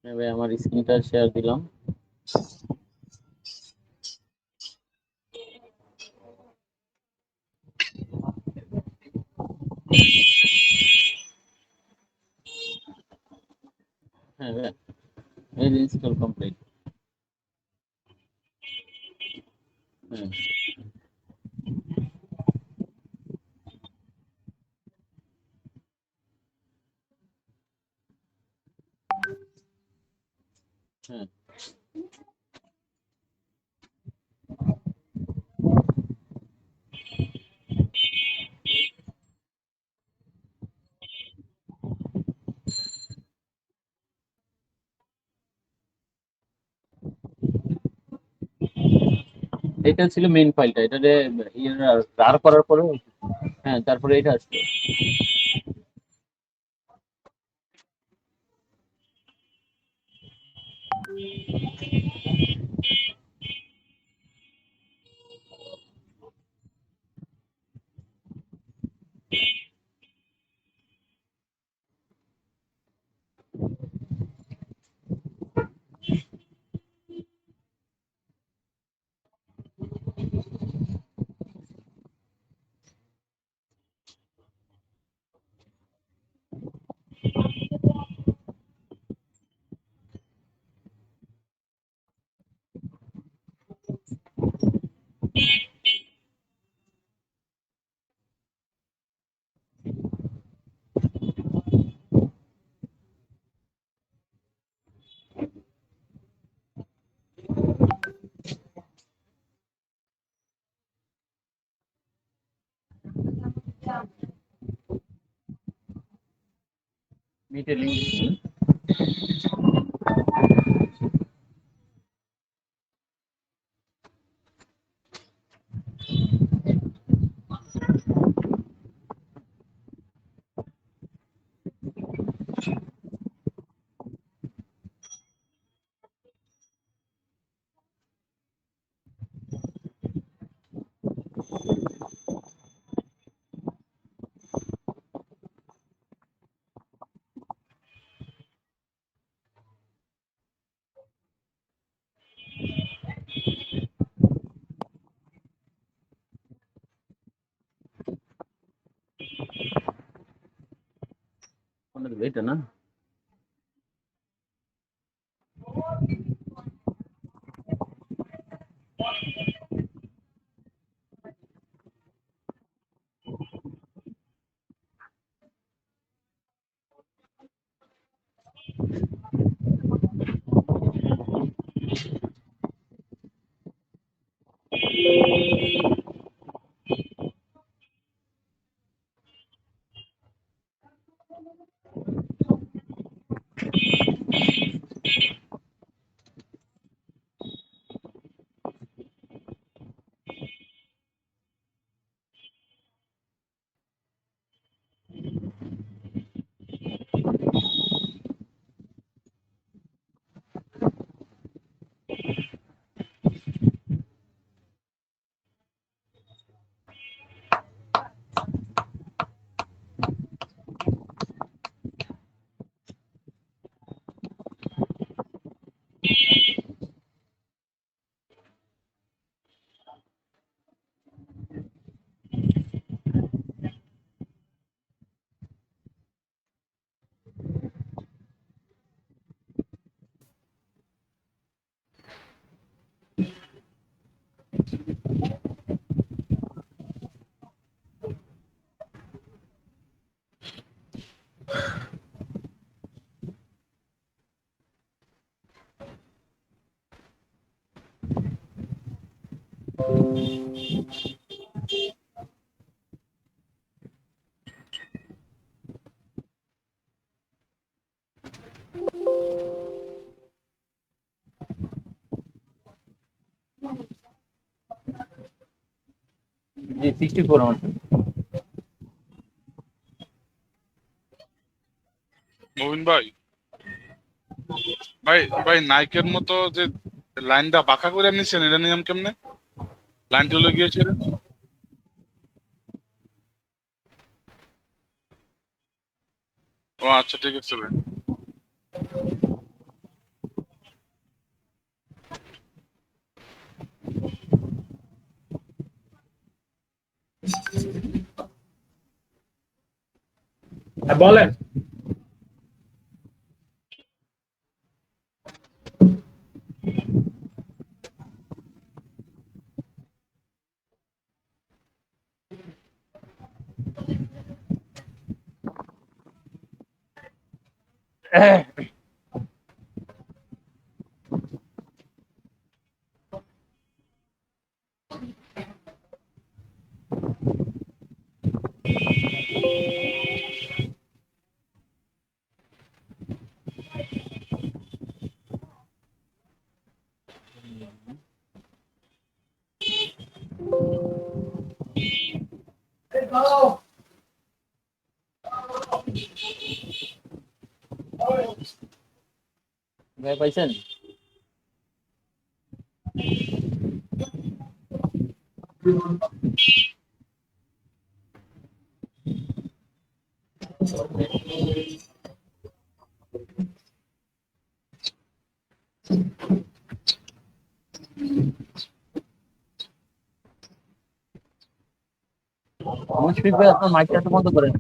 হ্যাঁ ভাই, আমার স্ক্রিনটা শেয়ার দিলাম। হ্যাঁ ভাই, এই ইনস্টল কমপ্লিট। হ্যাঁ হ্যাঁ, এটা ছিল মেইন ফাইলটা, এটাতে রার করার পরে হ্যাঁ তারপরে এটা আসছে। মিটে লিঙ্ক এটা না? জি 64 আমার। নবীন ভাই, ভাই নাইকের মতো যে লাইনটা বাঁকা করে নিচ্ছেন, এটা নিয়ম কেমনে? লাইন চলে গিয়েছিল। ও আচ্ছা, ঠিক আছে ভাই। বলেন। ভাই পাইছেন? মুশফিক ভাই আপনার মাইকটা তো বন্ধ করেন।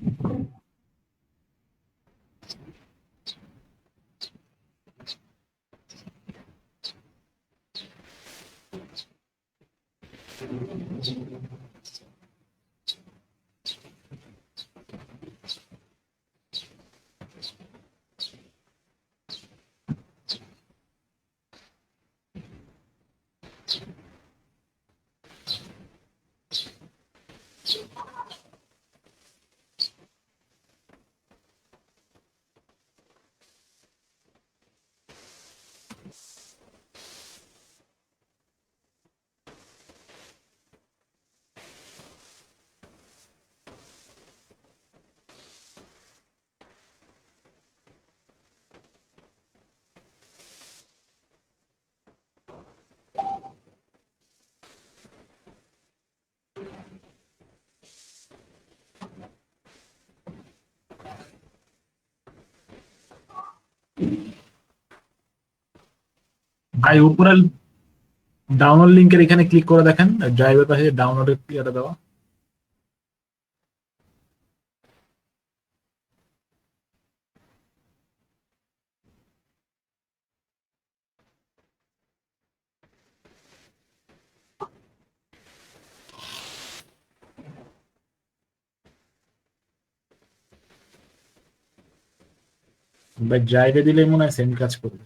ভাই উপরে ডাউনলোড লিংকের এখানে ক্লিক করে দেখেন, ড্রাইভের পাশে ডাউনলোডের ইয়েটা দেওয়া। ভাই ড্রাইভে দিলে মনে হয় সেম কাজ করবে।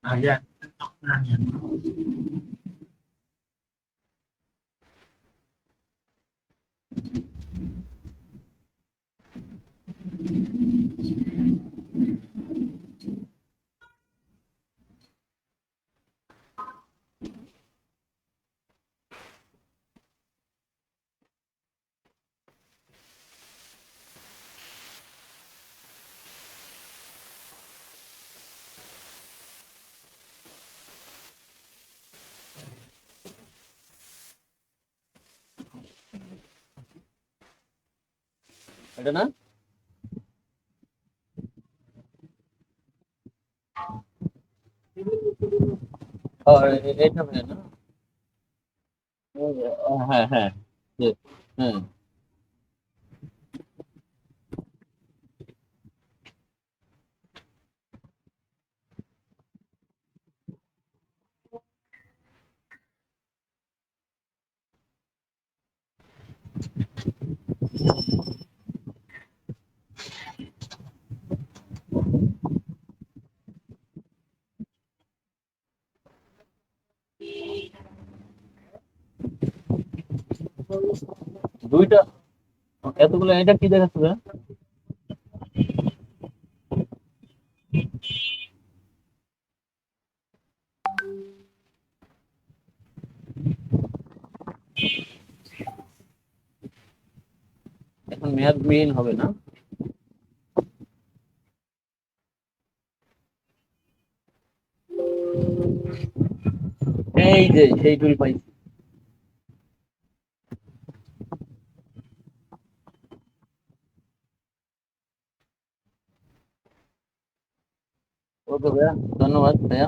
আগে এটা না এটা ভাইয়া না? হ্যাঁ, হ্যাঁ। হ্যাঁ। 2 টা এতগুলো এটা কি দেখাচ্ছে ভাইয়া? এখন মেয়াদবিহীন হবে না? এই যে সেই টুল পাইছি। ওকে ভাইয়া, ধন্যবাদ ভাইয়া।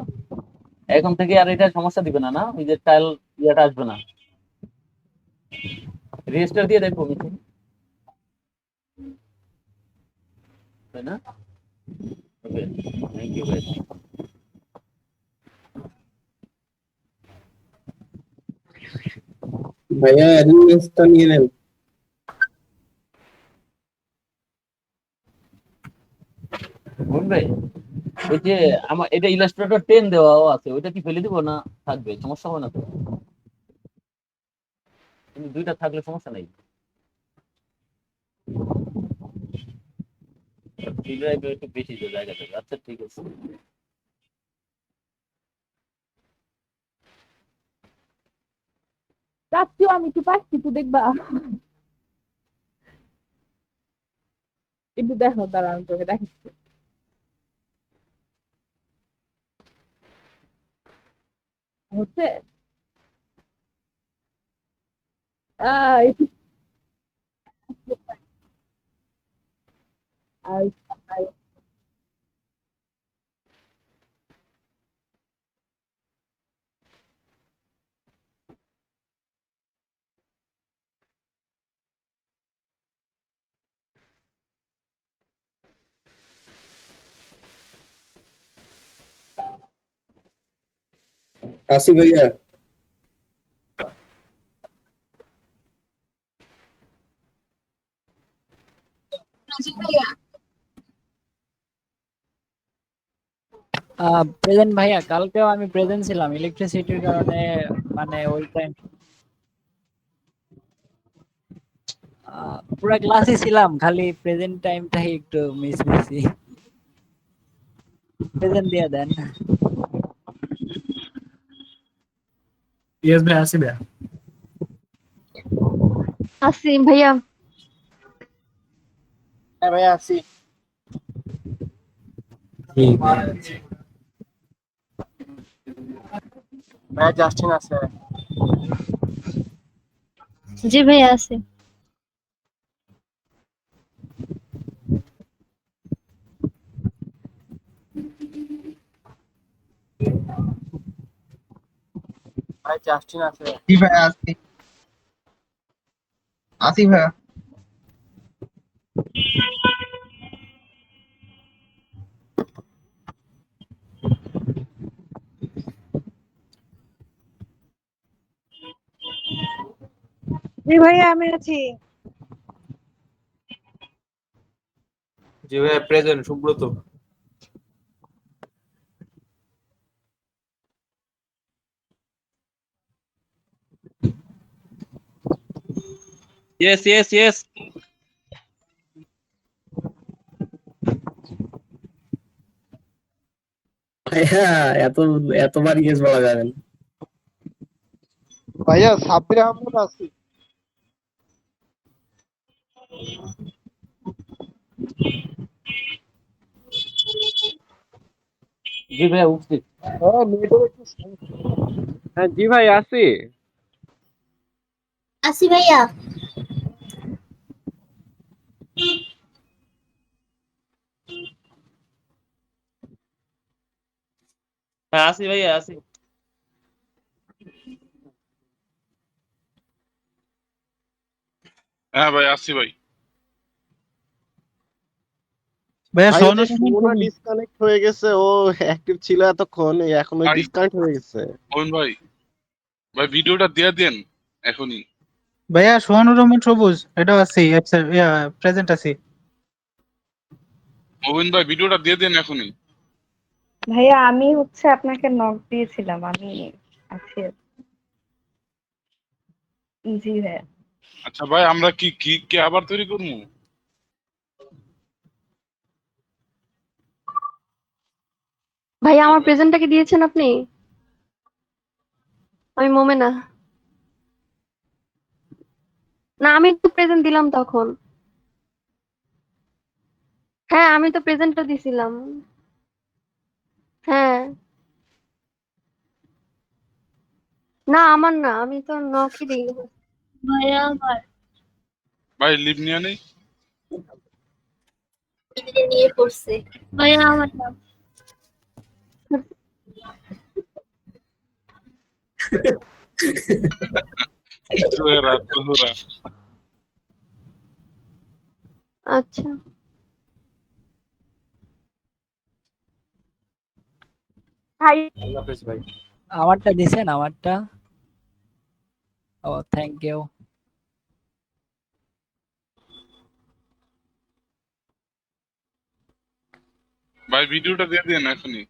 এখন থেকে আর এটা সমস্যা দিবে না, না? ওই যে টাইল ইয়েটা আসবে না। রেজিস্টার দিয়ে দেখবো মিঠুন। তাই না? ওকে, থ্যাংক ইউ ভাই। ভাইয়া অ্যাডমিনটা নিয়ে নেন। বুঝুন ভাই, ওই যে আমার এটা ইলাস্ট্রেটর 10 দেওয়াও আছে, ওইটা কি ফেলে দিব না থাকবে? সমস্যা হবে না তো? কিন্তু 2টা থাকলে সমস্যা নাই। সি ড্রাইভে একটু বেশি যে জায়গা থাকে। আচ্ছা ঠিক আছে। চাচ্ছিও আমি একটু পাচ্ছি তো দেখবা। একটু দেখো, দাঁড়া আমি তোকে দেখাচ্ছি। হচ্ছে একটু আসি ভাইয়া। প্রেজেন্ট ভাইয়া, কালকেও আমি প্রেজেন্ট ছিলাম ইলেকট্রিসিটির কারণে। মানে ওই টাইম পুরো ক্লাসে ছিলাম, খালি প্রেজেন্ট টাইমটাই একটু মিস করছি। প্রেজেন্ট দিয়ে দেন। ইয়েস ভাই, আসি ভাইয়া। আসি ভাইয়া। হ্যাঁ ভাইয়া আছি। ভাইয়া জাস্টিন আছে। জি ভাইয়া আছে। ভাই জাস্টিন আছে। জি ভাইয়া আছি। আছি ভাইয়া। জি ভাইয়া আমি আছি। জি ভাইয়া present Subrata. Yes yes yes. ভাইয়া এত এতবার ইয়েস বলা যাবে না। ভাইয়া সাব্বির আহমদ আছে। জি ভাইয়া উঠছি। হ্যাঁ নেটের একটু সমস্যা। হ্যাঁ জি ভাই আছি। আসি ভাইয়া। হ্যাঁ আছি ভাইয়া আছি। হ্যাঁ ভাই আসি ভাই। ভাইয়া ভাই সোহান যে সুমনা ডিসকানেক্ট হয়ে গেছে, ও অ্যাক্টিভ ছিল এতক্ষণ, এখন ওই ভাই ডিসকানেক্ট হয়ে গেছে। মোহন ভাই, ভাই ভিডিওটা দিয়ে দেন এখনই। ভাইয়া সোহানুর রহমান সবুজ এটাও আছি, প্রেজেন্ট আছি। মোহন ভাই ভিডিওটা দিয়ে দেন এখনই। ভাইয়া আমি হচ্ছে আপনাকে নক দিয়েছিলাম, আমি আছি। জি ভাইয়া। আচ্ছা ভাই আমরা কি গিগকে আবার তৈরি করবো? ভাইয়া আমার প্রেজেন্টটা কি দিয়েছেন আপনি? আমি মোমেনা। না আমি তো প্রেজেন্ট দিলাম তখন। হ্যাঁ আমি তো প্রেজেন্টটা দিছিলাম। হ্যাঁ না আমার না, আমি তো নকই দিই। ভাইয়া আমার ভাই লিভ নিয়ে নেই। নিয়ে পড়ছে। ভাইয়া আমার নাম জোহরা জোহরা। আচ্ছা ভাই আল্লাহ হাফেজ ভাই। আমারটা দিছেন আমারটা? ও থ্যাংক ইউ। ভাই ভিডিওটা দিয়ে দেন এখনই।